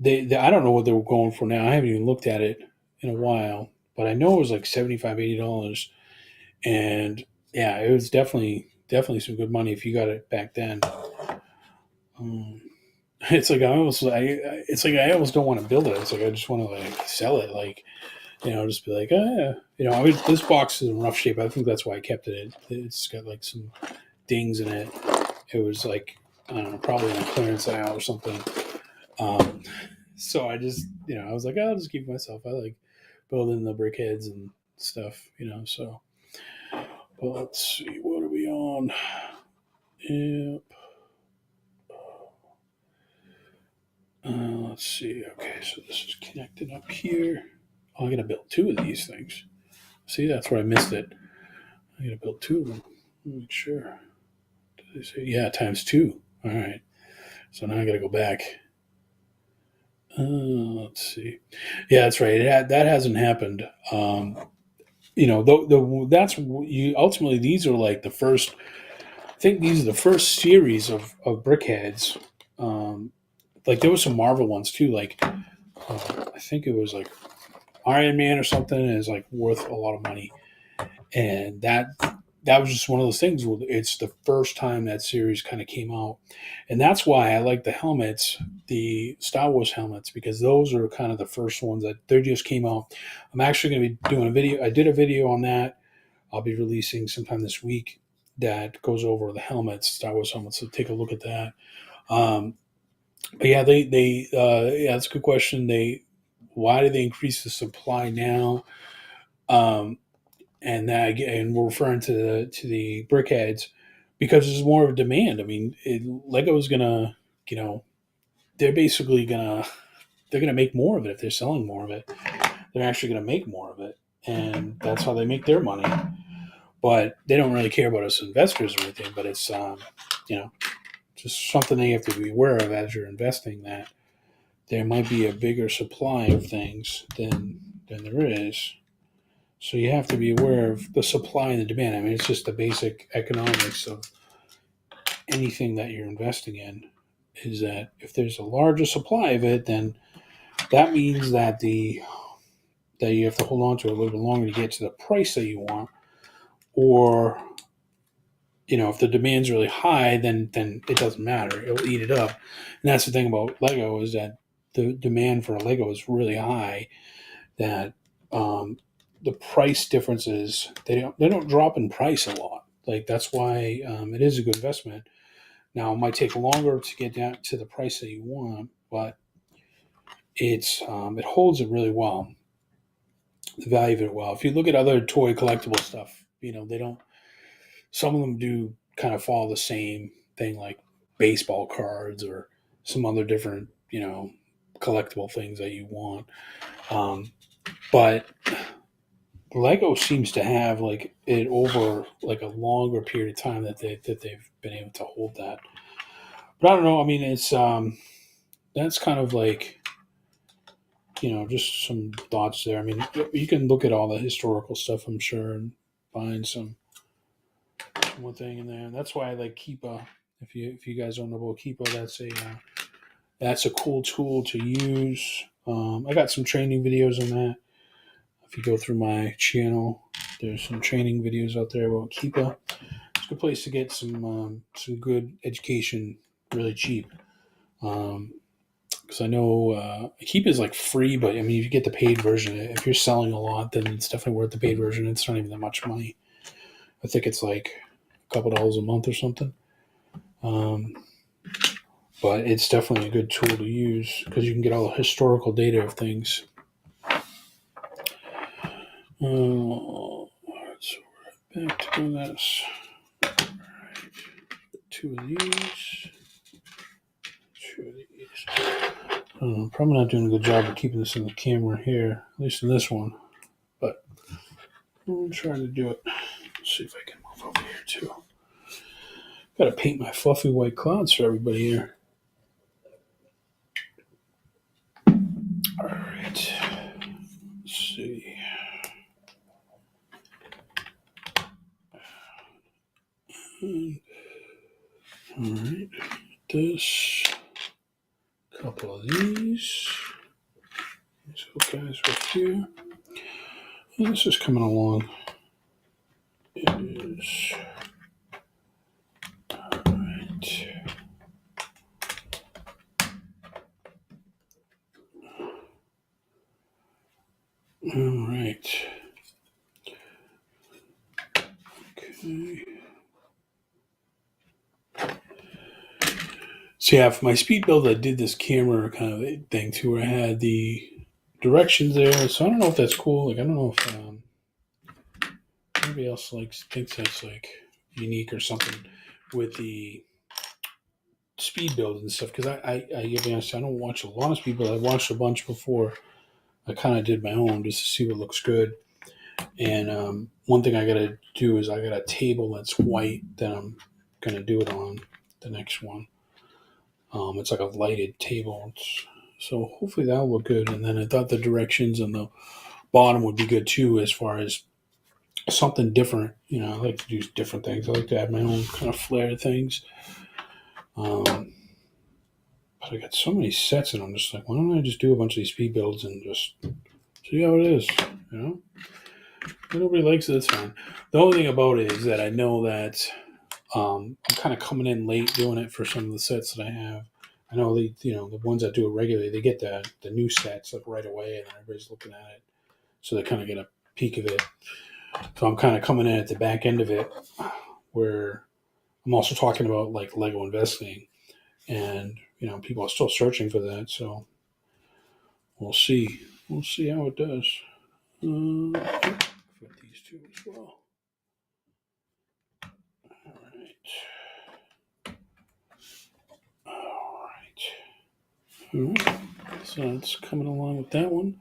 S1: they I don't know what they were going for now. I haven't even looked at it in a while, but I know it was like $75, $80, and yeah, it was definitely some good money if you got it back then. It's like I almost don't want to build it. It's like I just want to like sell it, like just be like, this box is in rough shape. I think that's why I kept it. It's got like some dings in it. It was like I don't know, probably on a clearance aisle or something. So I just, I was like, I'll just keep it myself. I like building the Brickheads and stuff, so. But let's see, what are we on? Yep. Let's see. Okay, so this is connected up here. Oh, I got to build 2 of these things. See, that's where I missed it. I got to build 2 of them. Make sure. Did I say? Yeah, times 2. All right. So now I got to go back. Let's see. Yeah, that's right. That hasn't happened. That's you. Ultimately, these are like the first. I think these are the first series of Brickheads. Like there was some Marvel ones too. Like I think it was like Iron Man or something is like worth a lot of money, and that was just one of those things where it's the first time that series kind of came out, and that's why I like the helmets, the Star Wars helmets, because those are kind of the first ones that they just came out. I'm actually going to be doing a video. I did a video on that. I'll be releasing sometime this week that goes over the helmets, Star Wars helmets. So take a look at that. But yeah, yeah, that's a good question. Why do they increase the supply now? And we're referring to the Brickheads because there's more of a demand. I mean, Lego's gonna, they're basically they're gonna make more of it if they're selling more of it. They're actually gonna make more of it, and that's how they make their money. But they don't really care about us investors or anything. But it's just something that you have to be aware of as you're investing, that there might be a bigger supply of things than there is. So you have to be aware of the supply and the demand. I mean, it's just the basic economics of anything that you're investing in, is that if there's a larger supply of it, then that means that that you have to hold on to it a little bit longer to get to the price that you want. Or, if the demand's really high, then it doesn't matter. It'll eat it up. And that's the thing about Lego, is that the demand for Lego is really high, that the price differences, they don't drop in price a lot. Like, that's why it is a good investment. Now, it might take longer to get down to the price that you want, but it holds it really well. The value of it well. If you look at other toy collectible stuff, they don't. Some of them do kind of follow the same thing, like baseball cards or some other different, collectible things that you want. But Lego seems to have like it over like a longer period of time that they've been able to hold that. But I don't know. I mean, it's that's kind of like, just some thoughts there. I mean, you can look at all the historical stuff, I'm sure, and find some one thing in there. And that's why I like Keepa. If you guys don't know about Keepa, that's a cool tool to use. I got some training videos on that. If you go through my channel, there's some training videos out there about Keepa. It's a good place to get some good education really cheap. Because I know Keepa is like free, but I mean, if you get the paid version, if you're selling a lot, then it's definitely worth the paid version. It's not even that much money. I think it's like a couple dollars a month or something. But it's definitely a good tool to use because you can get all the historical data of things. So we're back to doing this. All right. 2 of these. 2 of these. Probably not doing a good job of keeping this in the camera here, at least in this one. But I'm trying to do it. Let's see if I can move over here too. Got to paint my fluffy white clouds for everybody here. All right. Let's see. All right. This. Couple of these. These little guys right here. And this is coming along. It is. All right. All right. Okay. So yeah, for my speed build, I did this camera kind of thing too, where I had the directions there. So I don't know if that's cool. Like, I don't know if anybody else thinks that's like unique or something with the speed build and stuff. Because I to be honest, I don't watch a lot of speed build. I watched a bunch before. I kind of did my own just to see what looks good. And one thing I got to do is I got a table that's white that I'm going to do it on the next one. It's like a lighted table. So hopefully that'll look good. And then I thought the directions on the bottom would be good too, as far as something different. I like to do different things. I like to add my own kind of flair to things. But I got so many sets and I'm just like, why don't I just do a bunch of these speed builds and just see how it is, If nobody likes it, that's fine. The only thing about it is that I know that I'm kind of coming in late doing it for some of the sets that I have. I know the ones that do it regularly, they get the new sets like right away, and everybody's looking at it, so they kind of get a peek of it. So I'm kind of coming in at the back end of it, where I'm also talking about like Lego investing, and people are still searching for that. So we'll see. We'll see how it does. Put these two as well. All right. So it's coming along with that one.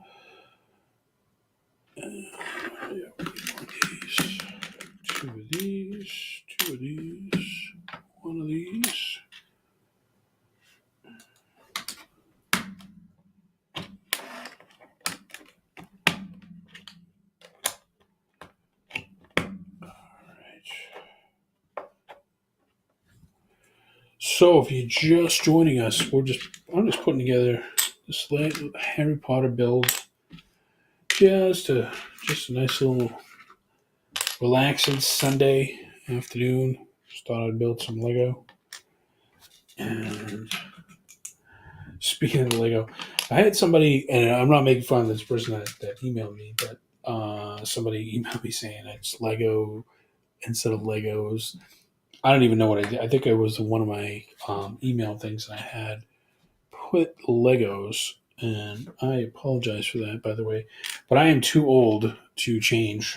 S1: Yeah, 2 of these, 2 of these, one of these. So if you're just joining us, I'm just putting together this Harry Potter build. Just a nice little relaxing Sunday afternoon. Just thought I'd build some Lego. And speaking of the Lego, I had somebody, and I'm not making fun of this person that emailed me, but somebody emailed me saying it's Lego instead of Legos. I don't even know what I did. I think it was one of my email things that I had put Legos, and I apologize for that, by the way. But I am too old to change.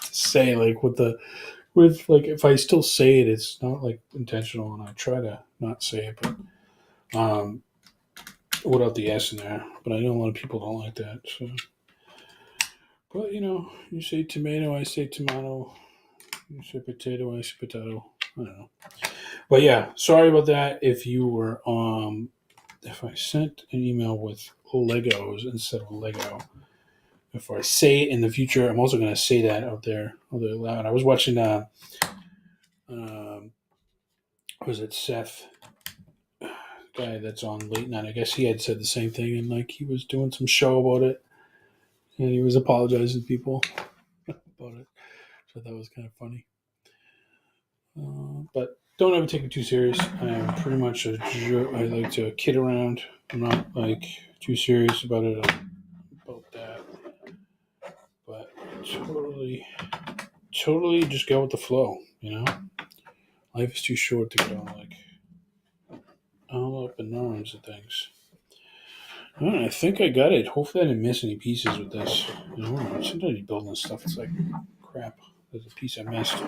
S1: Say like if I still say it, it's not like intentional, and I try to not say it, but without the S in there. But I know a lot of people don't like that. So, but you say tomato, I say tomato. You say potato, I say potato. I don't know. But yeah, sorry about that. If you were if I sent an email with Legos instead of Lego, if I say it in the future, I'm also going to say that out there loud. I was watching, was it Seth, guy that's on late night? I guess he had said the same thing, and like he was doing some show about it, and he was apologizing to people about it. So that was kind of funny. But don't ever take it too serious. I am pretty much a joke. I like to kid around. I'm not like too serious about it. About that. But totally just go with the flow, Life is too short to get all up in arms and things. All right, I think I got it. Hopefully I didn't miss any pieces with this. Sometimes you're building stuff, it's like, crap, there's a piece I missed.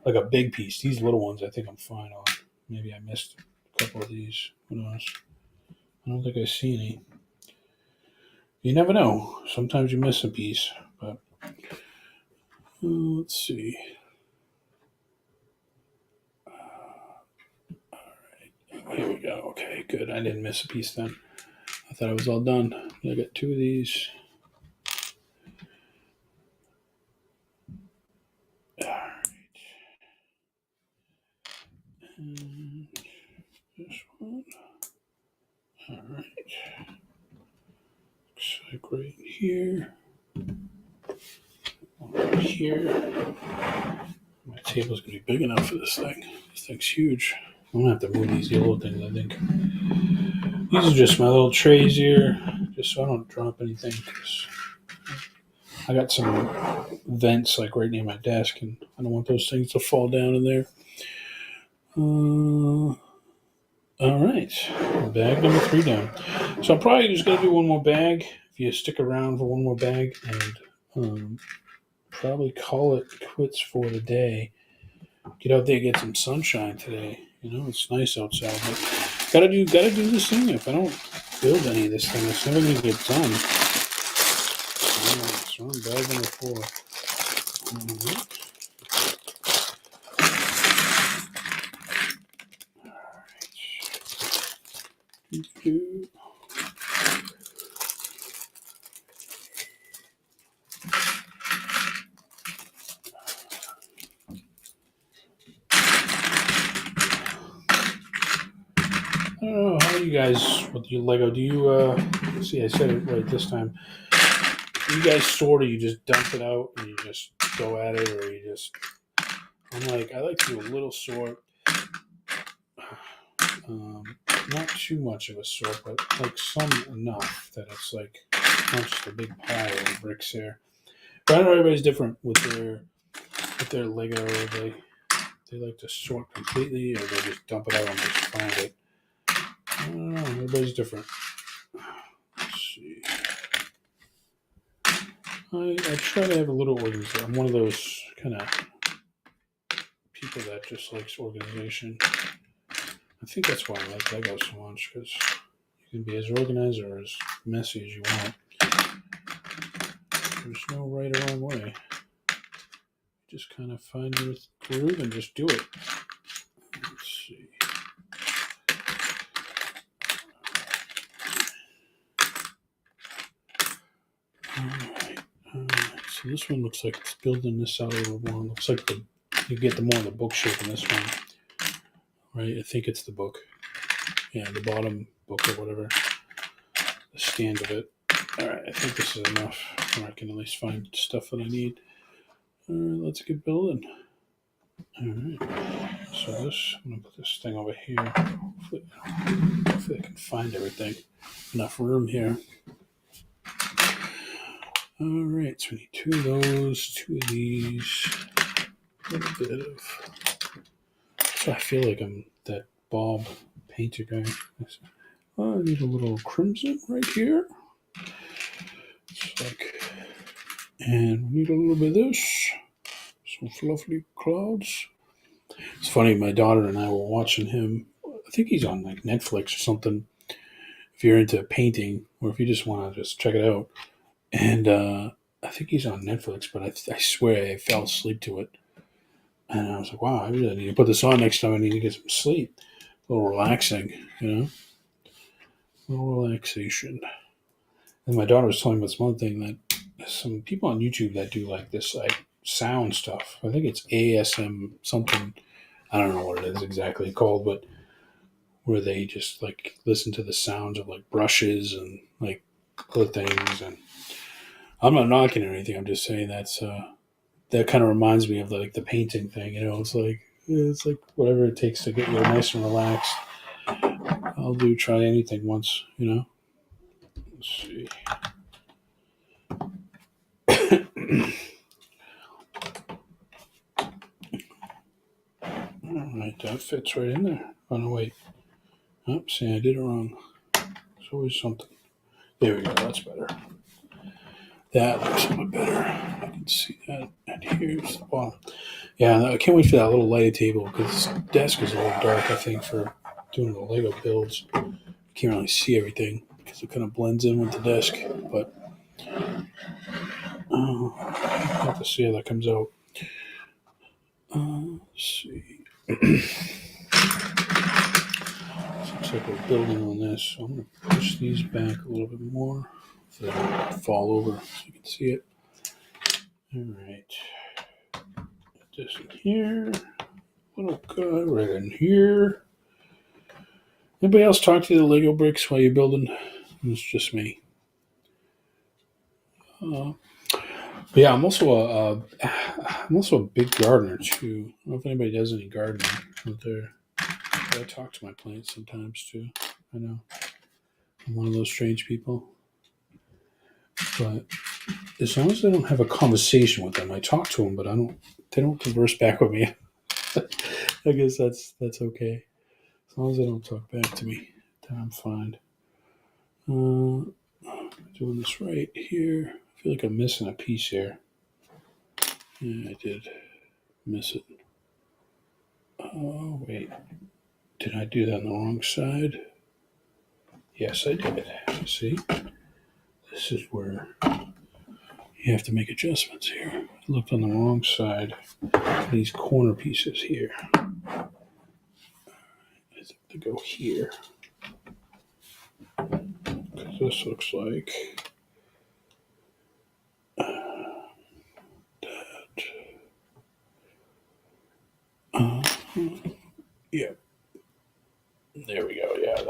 S1: Like a big piece. These little ones I think I'm fine on. Maybe I missed a couple of these. Who knows? I don't think I see any. You never know. Sometimes you miss a piece, but let's see. Here we go. Okay, good. I didn't miss a piece then. I thought I was all done. I got two of these. All right. And this one. All right. Looks like right here. Right here. My table's going to be big enough for this thing. This thing's huge. I'm going to have to move these yellow things, I think. These are just my little trays here, just so I don't drop anything. I got some vents like right near my desk, and I don't want those things to fall down in there. All right, bag number 3 down. So I'm probably just going to do one more bag. If you stick around for one more bag, and probably call it quits for the day. Get out there, get some sunshine today. It's nice outside, but gotta do this thing. If I don't build any of this thing, it's never gonna get done. So I'm bag number 4. Alright. I don't know, how do you guys with your Lego? Do you see? I said it right this time. Do you guys sort, or you just dump it out and you just go at it, or you just? I like to do a little sort. Not too much of a sort, but like some enough that it's like not just a big pile of bricks there. But I know everybody's different with their Lego. They like to sort completely, or they just dump it out and just find it. I don't know. Everybody's different. Let's see. I try to have a little organization. I'm one of those kind of people that just likes organization. I think that's why I like Lego so much, because you can be as organized or as messy as you want. There's no right or wrong way. Just kind of find your groove and just do it. Let's see. All right. So this one looks like it's building this out a little more. Looks like you get the more of the book shape in this one, right? I think it's the book. Yeah, the bottom book or whatever. The stand of it. All right, I think this is enough. I can at least find stuff that I need. All right, let's get building. All right. So this, I'm gonna put this thing over here. Hopefully I can find everything. Enough room here. All right, so we need 2 of those, 2 of these, a little bit of. So I feel like I'm that Bob painter guy. Oh, I need a little crimson right here. It's like, and we need a little bit of this. Some fluffy clouds. It's funny, my daughter and I were watching him. I think he's on like Netflix or something. If you're into painting, or if you just want to just check it out. And I think he's on Netflix, but I swear I fell asleep to it. And I was like, wow, I really need to put this on next time. I need to get some sleep. A little relaxing, you know? A little relaxation. And my daughter was telling me this one thing that some people on YouTube that do like this like sound stuff. I think it's ASM something. I don't know what it is exactly called, but where they just like listen to the sounds of like brushes and like other things. And I'm not knocking or anything. I'm just saying that kind of reminds me of like the painting thing. You know, it's like whatever it takes to get you nice and relaxed. I'll try anything once. You know. Let's see. All right, that fits right in there. Oh no, wait. Oh, see, I did it wrong. There's always something. There we go. That's better. That looks a bit better. I can see that. And here's the bottom. Yeah, I can't wait for that little lighted table because this desk is a little dark, I think, for doing the Lego builds. You can't really see everything because it kind of blends in with the desk. But I'll have to see how that comes out. Let's see. Looks like we're building on this. So I'm going to push these back a little bit more so they don't fall over so you can see it. All right. Put this in here. Little guy right in here. Anybody else talk to the Lego bricks while you're building? It's just me. But yeah, I'm also a big gardener too. I don't know if anybody does any gardening out there. I talk to my plants sometimes too. I know I'm one of those strange people, but as long as I don't have a conversation with them, I talk to them, but they don't converse back with me. I guess that's okay. As long as they don't talk back to me, then I'm fine. Doing this right here. I feel like I'm missing a piece here. Yeah, I did miss it. Oh, wait. Did I do that on the wrong side? Yes, I did. See? This is where you have to make adjustments here. I looked on the wrong side. These corner pieces here. I think they go here. Because this looks like that. Yeah. There we go. Yeah,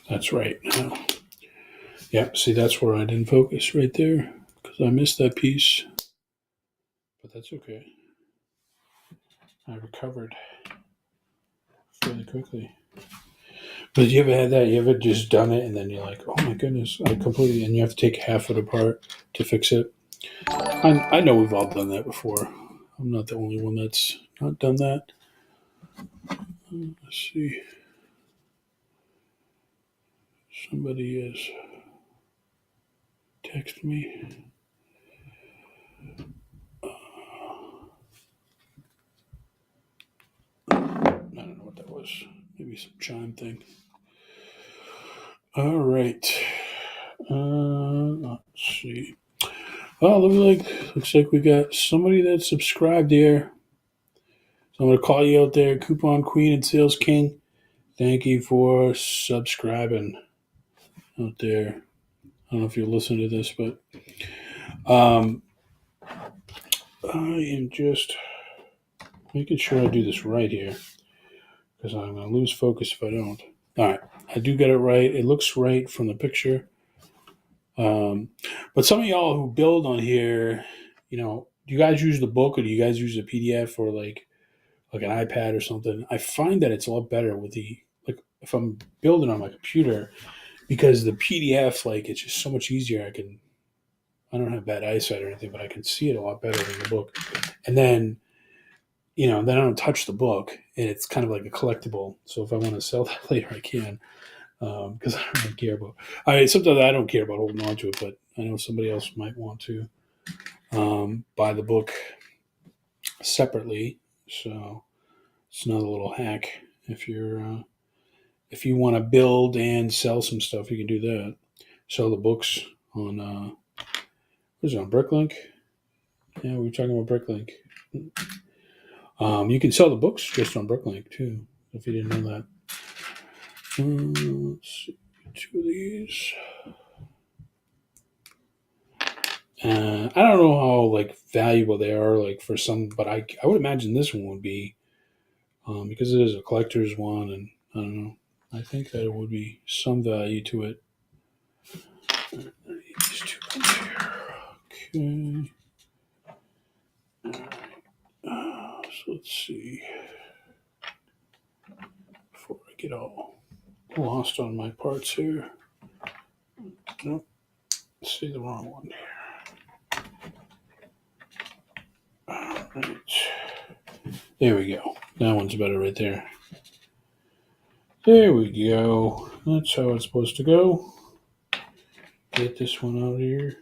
S1: that's right. Now, yeah, see, that's where I didn't focus right there because I missed that piece. But that's okay. I recovered fairly quickly. But you ever had that? You ever just done it and then you're like, oh my goodness, I completely, and you have to take half of it apart to fix it? I know we've all done that before. I'm not the only one that's not done that. Let's see. Somebody has texted me. I don't know what that was. Maybe some chime thing. All right. Let's see. Oh, looks like we got somebody that subscribed here. So I'm going to call you out there, Coupon Queen and Sales King. Thank you for subscribing out there. I don't know if you're listening to this, but I am just making sure I do this right here because I'm going to lose focus if I don't. All right. I do get it right. It looks right from the picture. But some of y'all who build on here, do you guys use the book or do you guys use a PDF or like an iPad or something? I find that it's a lot better with if I'm building on my computer because the PDF, it's just so much easier. I don't have bad eyesight or anything, but I can see it a lot better than the book. And then, then I don't touch the book and it's kind of like a collectible. So if I want to sell that later, I can. Because I don't really care about. Sometimes I don't care about holding on to it, but I know somebody else might want to buy the book separately. So it's another little hack. If you want to build and sell some stuff, you can do that. Sell the books on what is it, on Bricklink? Yeah, we were talking about Bricklink. You can sell the books just on Bricklink too. If you didn't know that. Let's see, 2 of these. I don't know how valuable they are for some, but I would imagine this one would be because it is a collector's one, and I don't know. I think that it would be some value to it. These 2 ones here. Okay. So let's see. Before I get all lost on my parts here. Nope. Let's see the wrong one here. All right. There we go. That one's better right there. There we go. That's how it's supposed to go. Get this one out of here.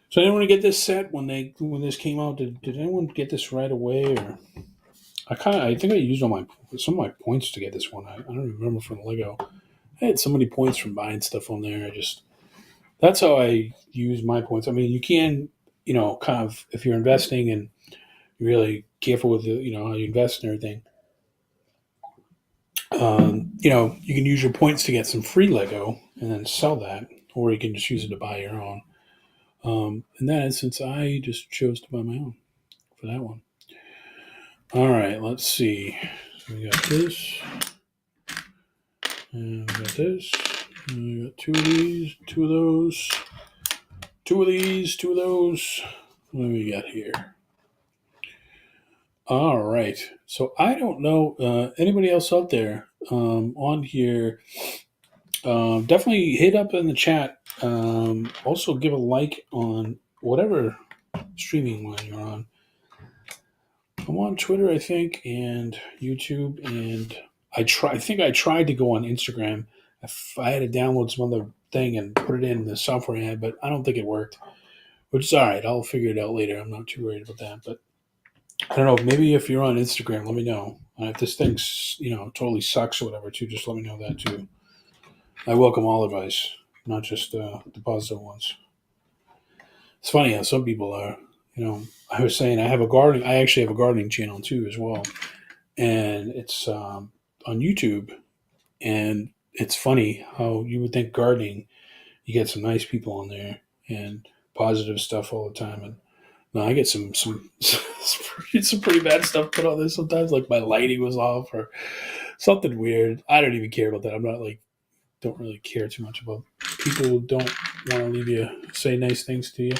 S1: So anyone get this set when this came out? Did anyone get this right away? Or I think I used some of my points to get this one. I don't remember from Lego. I had so many points from buying stuff on there. That's how I use my points. I mean, you can, kind of if you're investing and you're really careful with how you invest and everything. You can use your points to get some free Lego and then sell that, or you can just use it to buy your own. In that instance, I just chose to buy my own for that one. All right, let's see. So we got this, and we got this, and we got 2 of these, 2 of those, 2 of these, 2 of those. What do we got here? All right. So I don't know anybody else out there on here. Definitely hit up in the chat. Also give a like on whatever streaming one you're on. I'm on Twitter, I think, and YouTube, and I think I tried to go on Instagram. I had to download some other thing and put it in the software I had, but I don't think it worked. Which is all right. I'll figure it out later. I'm not too worried about that. But I don't know. Maybe if you're on Instagram, let me know. If this thing's totally sucks or whatever, too, just let me know that too. I welcome all advice, not just the positive ones. It's funny how some people are. I was saying I actually have a gardening channel too as well, and it's on YouTube. And it's funny how you would think gardening, you get some nice people on there and positive stuff all the time, and no, I get some pretty bad stuff put on there sometimes. Like my lighting was off or something weird. I don't even care about that. I'm not don't really care too much about people who don't want to say nice things to you.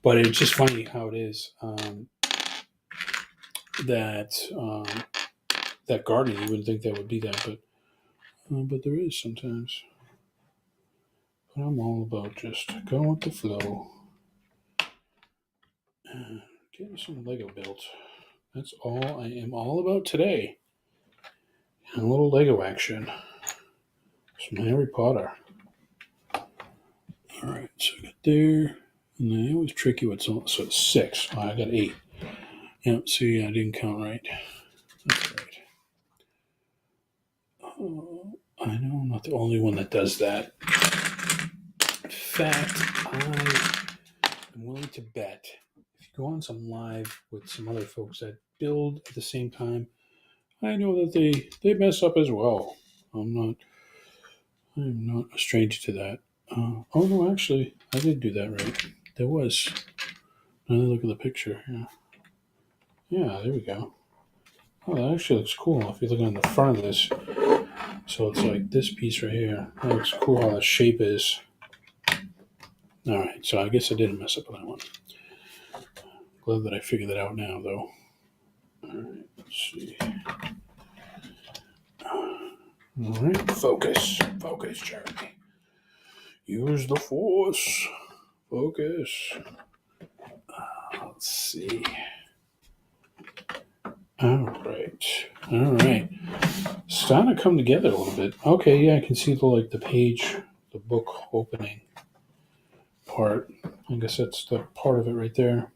S1: But it's just funny how it is that gardening. You wouldn't think that would be that, but there is sometimes. But I'm all about just going with the flow. Getting some Lego built. That's all I am all about today. And a little Lego action. Some Harry Potter. All right, so I got there. And then I always trick you with so it's 6. Oh, I got 8. Yep, see, I didn't count right. That's right. I know I'm not the only one that does that. In fact, I am willing to bet if you go on some live with some other folks that build at the same time, I know that they mess up as well. I'm not a stranger to that. Oh no, actually, I did do that right. There was. Now look at the picture. Yeah, there we go. Oh, that actually looks cool. If you look on the front of this, so it's like this piece right here. That looks cool how the shape is. All right, so I guess I didn't mess up on that one. Glad that I figured that out now, though. All right, let's see. All right, focus, Jeremy. Use the force. Focus. Let's see. All right. Starting to come together a little bit. Okay, yeah, I can see the page, the book opening part. I guess that's the part of it right there.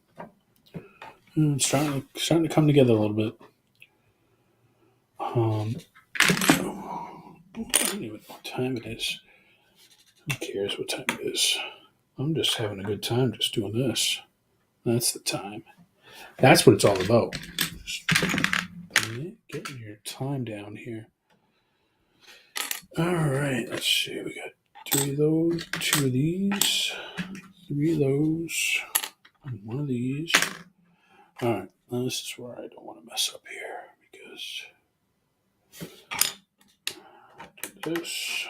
S1: It's starting to come together a little bit. I don't even know what time it is. Who cares what time it is? I'm just having a good time just doing this. That's the time. That's what it's all about. Just getting your time down here. All right, let's see. We got 3 of those, 2 of these, 3 of those, and 1 of these. All right, now this is where I don't want to mess up here because do this.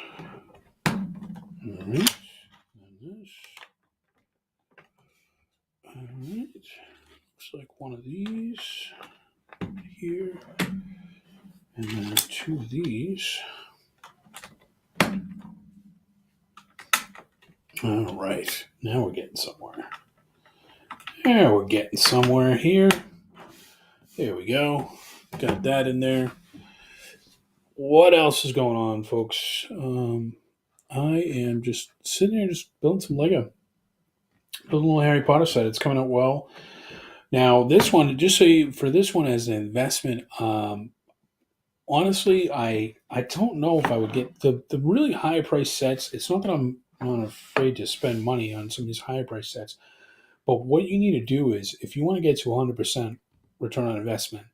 S1: All right, and this. All right, looks like 1 of these here, and then 2 of these. All right, now we're getting somewhere. Yeah, we're getting somewhere here. There we go. Got that in there. What else is going on, folks? I am just sitting here just building some Lego. Building a little Harry Potter set. It's coming out well. Now, this one, just so you, for this one as an investment, honestly, I don't know if I would get the really high price sets. It's not that I'm not afraid to spend money on some of these higher price sets, but what you need to do is if you want to get to 100% return on investment,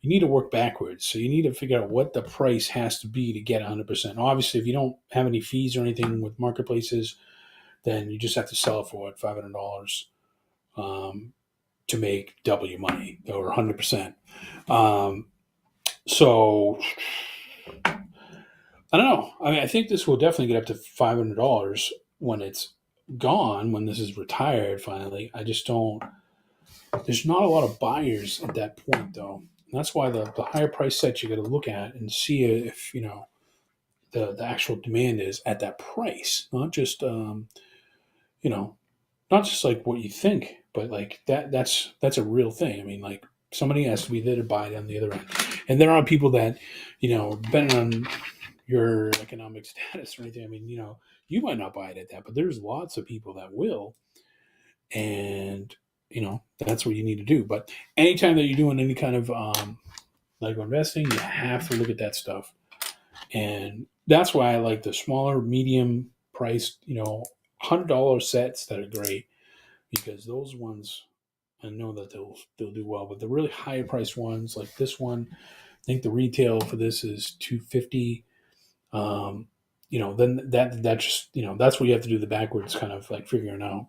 S1: you need to work backwards. So you need to figure out what the price has to be to get 100%. Obviously, if you don't have any fees or anything with marketplaces, then you just have to sell it for $500 to make double your money or 100%. So I don't know. I mean, I think this will definitely get up to $500 when it's gone, when this is retired finally. I just don't. There's not a lot of buyers at that point, though. And that's why the higher price sets you got to look at and see if the actual demand is at that price, not just not just like what you think, but like that's a real thing. I mean, like somebody has to be there to buy it on the other end, and there are people that depending on your economic status or anything. I mean, you might not buy it at that, but there's lots of people that will, and that's what you need to do. But anytime that you're doing any kind of like investing, you have to look at that stuff, and that's why I like the smaller, medium priced, $100 sets that are great, because those ones I know that they'll do well. But the really higher priced ones, like this one, I think the retail for this is $250. Then that just that's where you have to do the backwards kind of like figuring out.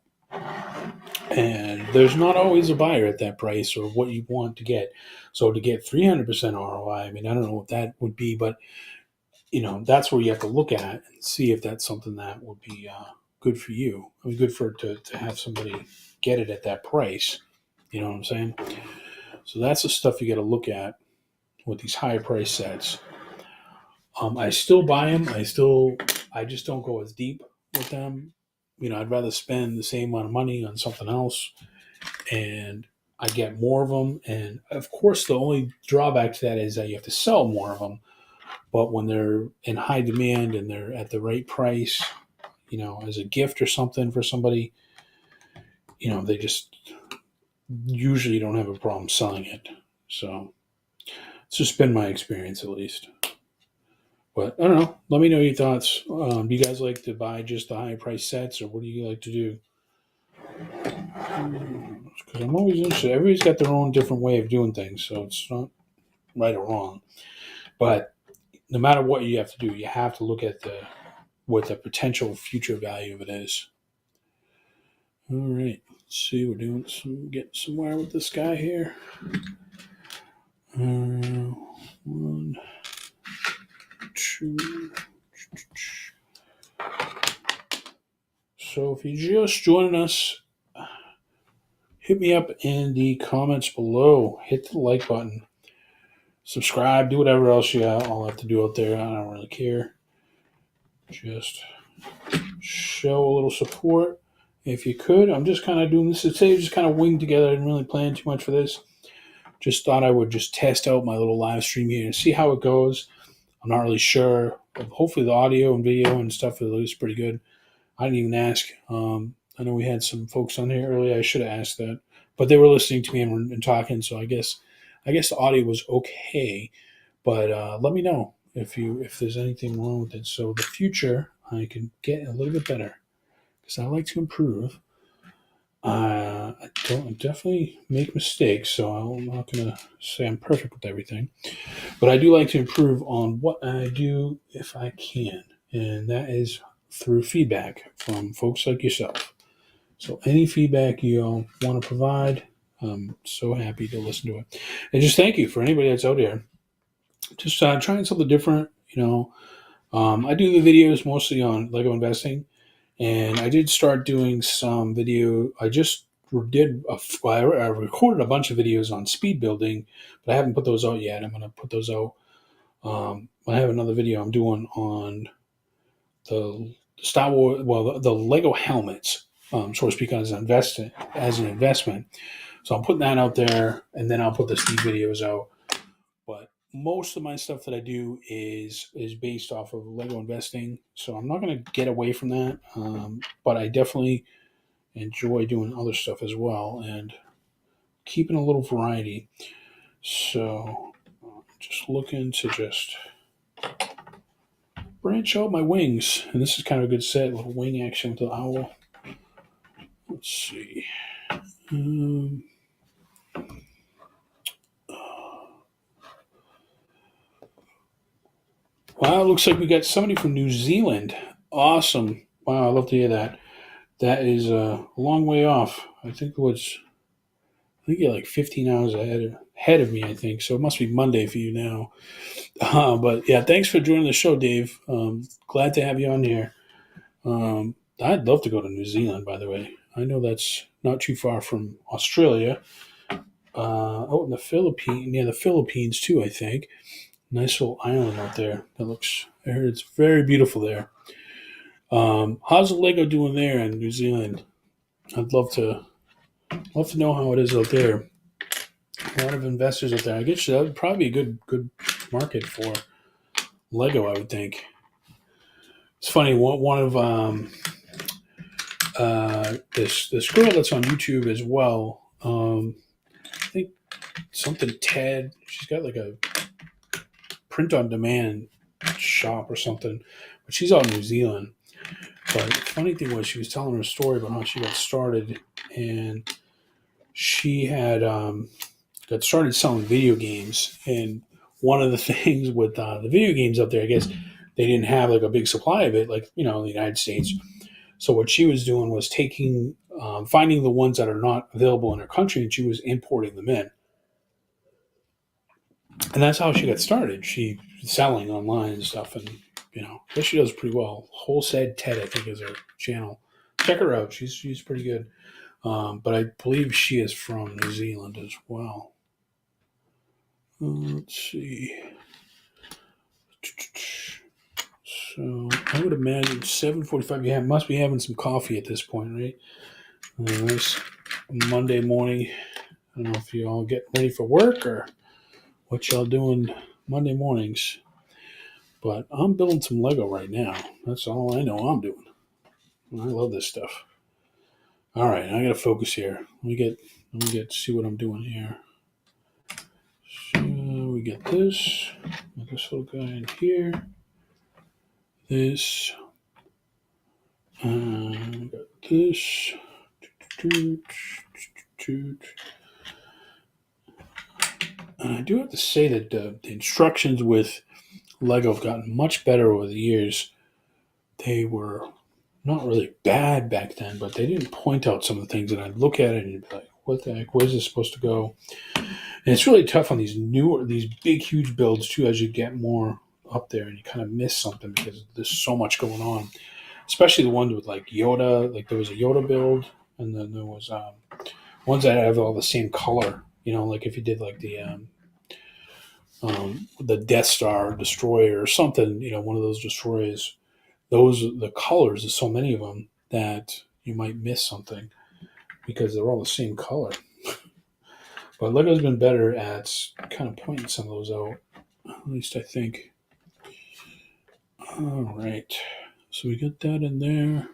S1: And there's not always a buyer at that price or what you want to get. So to get 300% ROI, I mean, I don't know what that would be, but that's where you have to look at and see if that's something that would be good for you. I mean, good for to have somebody get it at that price. You know what I'm saying? So that's the stuff you got to look at with these high price sets. I still buy them. I just don't go as deep with them. I'd rather spend the same amount of money on something else, and I get more of them. And of course, the only drawback to that is that you have to sell more of them. But when they're in high demand and they're at the right price, as a gift or something for somebody, they just usually don't have a problem selling it. So it's just been my experience, at least. But I don't know. Let me know your thoughts. Do you guys like to buy just the high price sets, or what do you like to do? Because I'm always interested. Everybody's got their own different way of doing things, so it's not right or wrong. But no matter what you have to do, you have to look at what the potential future value of it is. All right, let's see. We're getting somewhere with this guy here. One, two. So if you're just joining us, hit me up in the comments below. Hit the like button. Subscribe. Do whatever else you all have to do out there. I don't really care. Just show a little support if you could. I'm just kind of doing this today, just kind of winged together. I didn't really plan too much for this. Just thought I would just test out my little live stream here and see how it goes. I'm not really sure. Hopefully the audio and video and stuff is pretty good. I didn't even ask. I know we had some folks on here earlier. I should have asked that, but they were listening to me and talking. So I guess the audio was okay. But let me know if there's anything wrong with it. So the future I can get a little bit better because I like to improve. I definitely make mistakes, so I'm not gonna say I'm perfect with everything, but I do like to improve on what I do if I can, and that is through feedback from folks like yourself. So any feedback you all want to provide, I'm so happy to listen to it. And just thank you for anybody that's out there. Just trying something different, I do the videos mostly on Lego investing, and I did start doing some video. I just I recorded a bunch of videos on speed building, but I haven't put those out yet. I'm going to put those out. I have another video I'm doing on the Star Wars, well, the Lego helmets, so to speak, as an investment. So I'm putting that out there, and then I'll put the speed videos out. But most of my stuff that I do is based off of Lego investing, so I'm not going to get away from that. But I definitely enjoy doing other stuff as well and keeping a little variety. So just looking to just branch out my wings, and this is kind of a good set, a little wing action with the owl. Let's see. Wow, it looks like we got somebody from New Zealand. Awesome. Wow, I love to hear that. That is a long way off. I think you're like 15 hours ahead of me, I think. So it must be Monday for you now. But yeah, thanks for joining the show, Dave. Glad to have you on here. I'd love to go to New Zealand, by the way. I know that's not too far from Australia. In the Philippines, near the Philippines too, I think. Nice little island out there. I heard it's very beautiful there. How's the Lego doing there in New Zealand? I'd love to know how it is out there. A lot of investors out there. I guess that would probably be a good market for Lego, I would think. It's funny. One of this girl that's on YouTube as well. I think something Ted. She's got like a print on demand shop or something, but she's out in New Zealand. But the funny thing was, she was telling her story about how she got started, and she had got started selling video games. And one of the things with the video games up there, I guess they didn't have like a big supply of it, like in the United States. So what she was doing was finding the ones that are not available in her country, and she was importing them in. And that's how she got started. She was selling online and stuff, and I guess she does pretty well. Wholesale Ted, I think, is her channel. Check her out. She's pretty good. But I believe she is from New Zealand as well. Let's see. So I would imagine 7:45. You must be having some coffee at this point, right? Nice Monday morning. I don't know if you all get ready for work or what y'all doing Monday mornings. But I'm building some Lego right now. That's all I know I'm doing. I love this stuff. All right, I gotta focus here. Let me get see what I'm doing here. So we get this little guy in here. This. We got this. I do have to say that the instructions with Lego have gotten much better over the years. They were not really bad back then, but they didn't point out some of the things, and I'd look at it and be like, "What the heck? Where's this supposed to go?" And it's really tough on these big, huge builds too. As you get more up there, and you kind of miss something because there's so much going on. Especially the ones with like Yoda. Like there was a Yoda build, and then there was ones that have all the same color. Like if you did like the Death Star destroyer or something. One of those destroyers. The colors. There's so many of them that you might miss something because they're all the same color. But Lego's been better at kind of pointing some of those out. At least I think. All right. So we got that in there.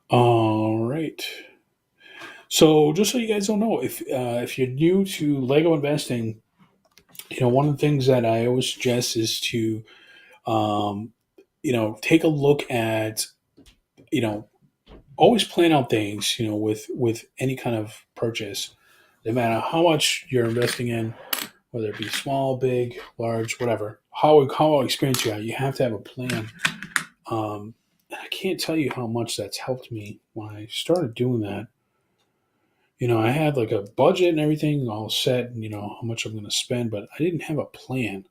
S1: All right. So just so you guys don't know, if you're new to Lego investing, one of the things that I always suggest is to, take a look at, always plan out things, with any kind of purchase, no matter how much you're investing in, whether it be small, big, large, whatever, how experienced you are, you have to have a plan. I can't tell you how much that's helped me when I started doing that. I had like a budget and everything all set, and how much I'm going to spend, but I didn't have a plan,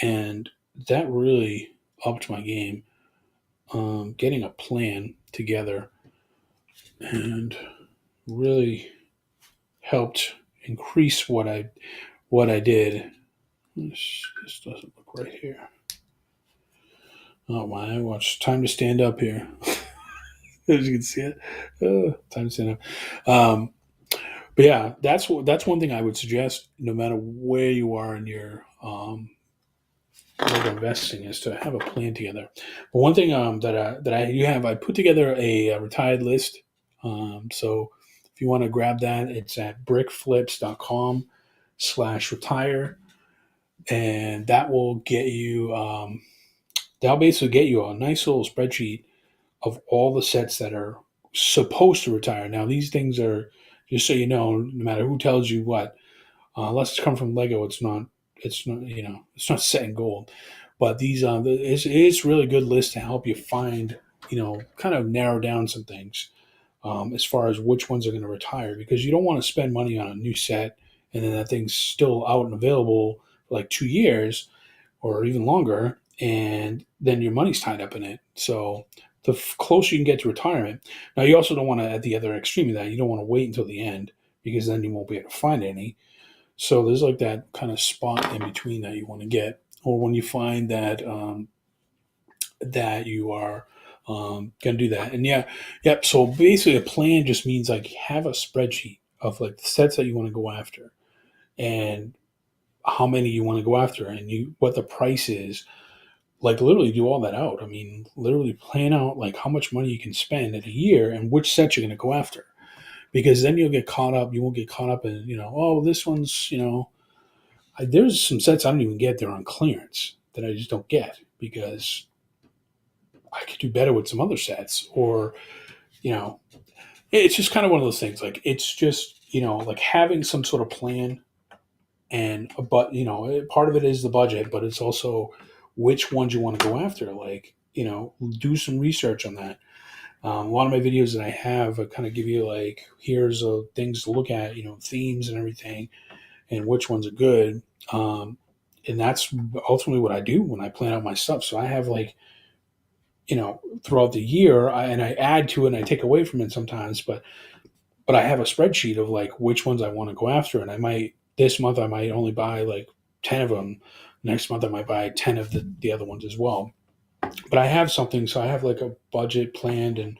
S1: and that really upped my game. Getting a plan together and really helped increase what I did. This doesn't look right here. Oh my! Watch. Time to stand up here. As you can see it. Time to stand up. But yeah, that's one thing I would suggest. No matter where you are in your investing, is to have a plan together. But one thing I put together a retired list. So if you want to grab that, it's at brickflips.com/retire, and that will get you. That'll basically get you a nice little spreadsheet of all the sets that are supposed to retire. Now, these things are, just so you know, no matter who tells you what, unless it's come from Lego, it's not. It's not. It's not set in gold. But these, it's really good list to help you find, kind of narrow down some things, as far as which ones are going to retire, because you don't want to spend money on a new set and then that thing's still out and available for like 2 years or even longer, and then your money's tied up in it. So the closer you can get to retirement. Now, you also don't want to, at the other extreme of that, you don't want to wait until the end, because then you won't be able to find any. So there's like that kind of spot in between that you want to get, or when you find that that you are going to do that. And yep. So basically, a plan just means like have a spreadsheet of like the sets that you want to go after, and how many you want to go after, and what the price is. Like literally do all that out. I mean, literally plan out like how much money you can spend in a year and which sets you're going to go after, because then you'll get caught up. You won't get caught up in, oh, this one's, there's some sets I don't even get there on clearance that I just don't get because I could do better with some other sets, or, it's just kind of one of those things. Like, it's just, like having some sort of plan, but, part of it is the budget, but it's also which ones you want to go after. Like, do some research on that. A lot of my videos that I have kind of give you like, here's things to look at, themes and everything, and which ones are good. And that's ultimately what I do when I plan out my stuff. So I have like, throughout the year, and I add to it and I take away from it sometimes, but I have a spreadsheet of like which ones I want to go after. And this month I might only buy like 10 of them. Next month I might buy 10 of the other ones as well. But I have something, so I have like a budget planned, and,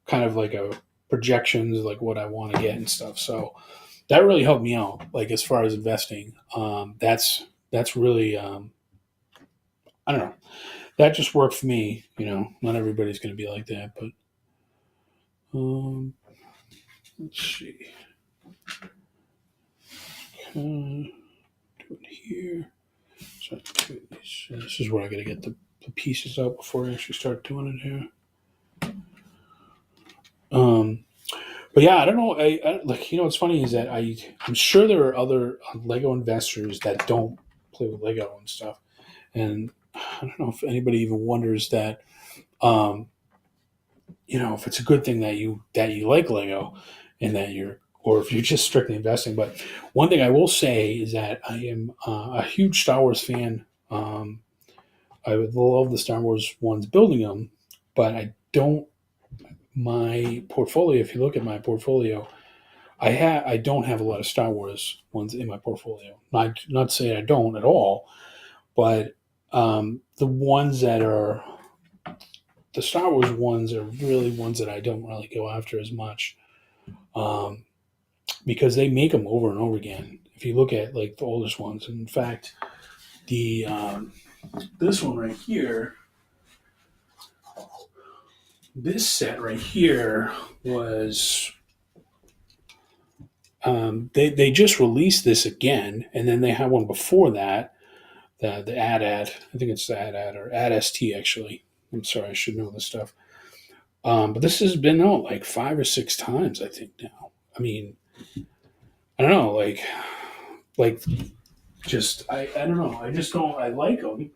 S1: kind of like a projections, like what I want to get and stuff. So that really helped me out, like as far as investing. That's really, I don't know, that just worked for me. Not everybody's going to be like that, but let's see. Do it here. So this is where I got to get the pieces out before I actually start doing it here. But yeah, I don't know. I like, what's funny is that I'm sure there are other Lego investors that don't play with Lego and stuff, and I don't know if anybody even wonders that. Um, if it's a good thing that you like Lego, and that or if you're just strictly investing. But one thing I will say is that I am a huge Star Wars fan. I would love the Star Wars ones, building them, but I don't. My portfolio. If you look at my portfolio, I don't have a lot of Star Wars ones in my portfolio. Not saying I don't at all, but the ones that are the Star Wars ones are really ones that I don't really go after as much, um, because they make them over and over again. If you look at like the oldest ones, in fact, the this one right here, this set right here was they just released this again, and then they had one before that. The AD-AD, I think it's the AD-AD or AD-ST actually. I'm sorry, I should know this stuff. But this has been out like 5 or 6 times, I think now. I mean, I don't know, like just I don't know. I just don't. I like them.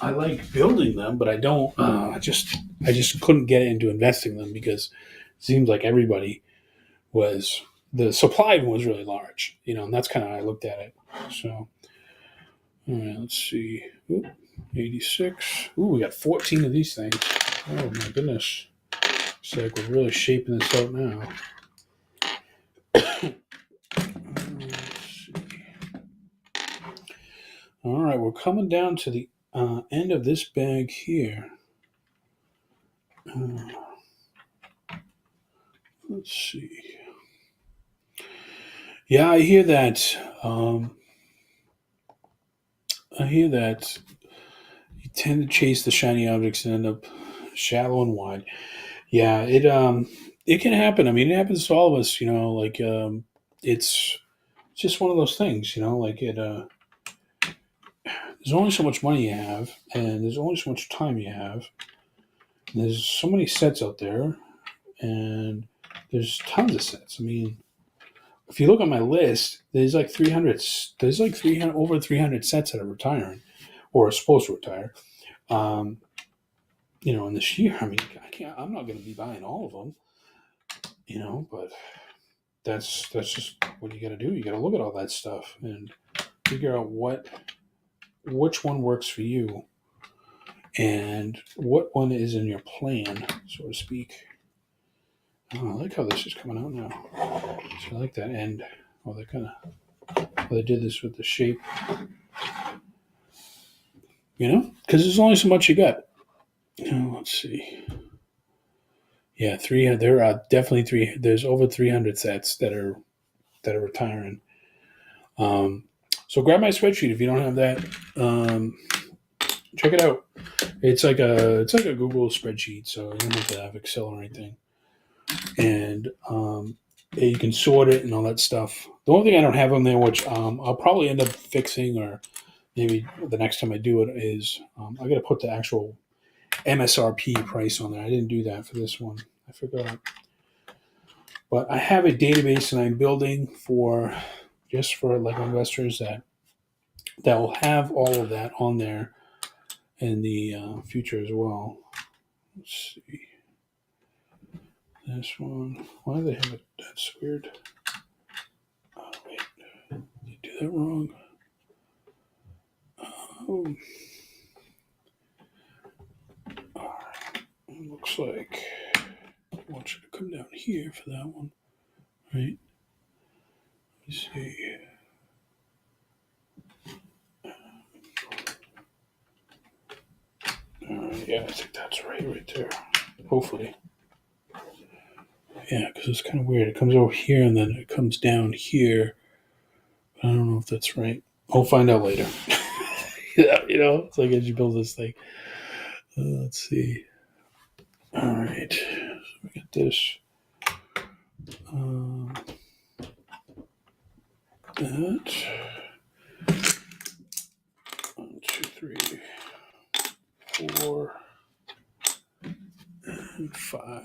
S1: I like building them, but I don't. I just couldn't get into investing them because it seems like everybody was the supply was really large, and that's kind of how I looked at it. So, all right, let's see. Oop, 86. Ooh, we got 14 of these things. Oh my goodness. Looks like we're really shaping this out now. All right, we're coming down to the end of this bag here. Let's see. Yeah, I hear that. I hear that you tend to chase the shiny objects and end up shallow and wide. Yeah, it can happen. I mean, it happens to all of us. It's just one of those things. Like it. There's only so much money you have, and there's only so much time you have. And there's so many sets out there, and there's tons of sets. I mean, if you look at my list, there's like 300. There's like 300 over 300 sets that are retiring or are supposed to retire. Um, in this year, I mean, I can't. I'm not going to be buying all of them. But that's just what you got to do. You got to look at all that stuff and figure out which one works for you and what one is in your plan, so to speak. Oh, I like how this is coming out now. So I like that end. Oh, they did this with the shape, because there's only so much you got. Let's see. Yeah, three. There are definitely three. There's over 300 sets that are retiring. So grab my spreadsheet if you don't have that. Check it out. It's like a Google spreadsheet, so you don't have to have Excel or anything. And you can sort it and all that stuff. The only thing I don't have on there, which I'll probably end up fixing, or maybe the next time I do it, is I got to put the actual MSRP price on there. I didn't do that for this one. I forgot. But I have a database that I'm building for Lego investors that will have all of that on there in the future as well. Let's see. This one. Why do they have it? That's weird. Oh, wait. Did I do that wrong? Alright. It looks like I want you to come down here for that one. Right? Let me see. Yeah, I think that's right there. Hopefully. Yeah, because it's kind of weird. It comes over here and then it comes down here. I don't know if that's right. I'll find out later. Yeah, it's like as you build this thing. Let's see. All right. So we got this. That. 1, 2, 3, 4, and 5.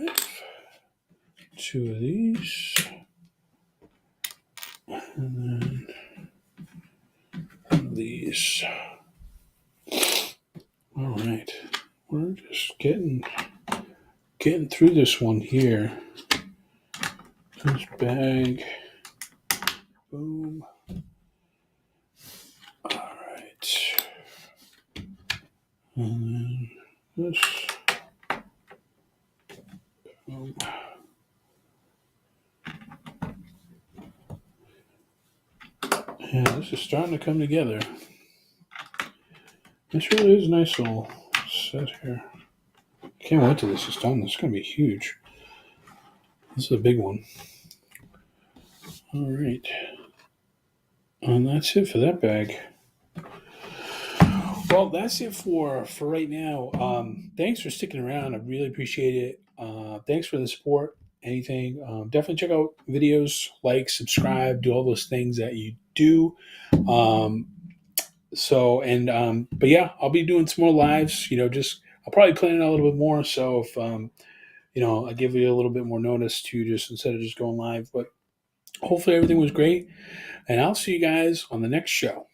S1: 2 of these. And then these. All right. We're just getting through this one here. This bag. Boom. All right. And then this. Boom. Yeah, this is starting to come together. This really is a nice little set here. Can't wait till this is done. This is going to be huge. This is a big one. All right. And that's it for that bag. Well, that's it for right now. Thanks for sticking around. I really appreciate it. Thanks for the support. Anything, definitely check out videos, like, subscribe, do all those things that you do. But yeah, I'll be doing some more lives. I'll probably plan it out a little bit more. So if I give you a little bit more notice to just instead of just going live. But hopefully everything was great, and I'll see you guys on the next show.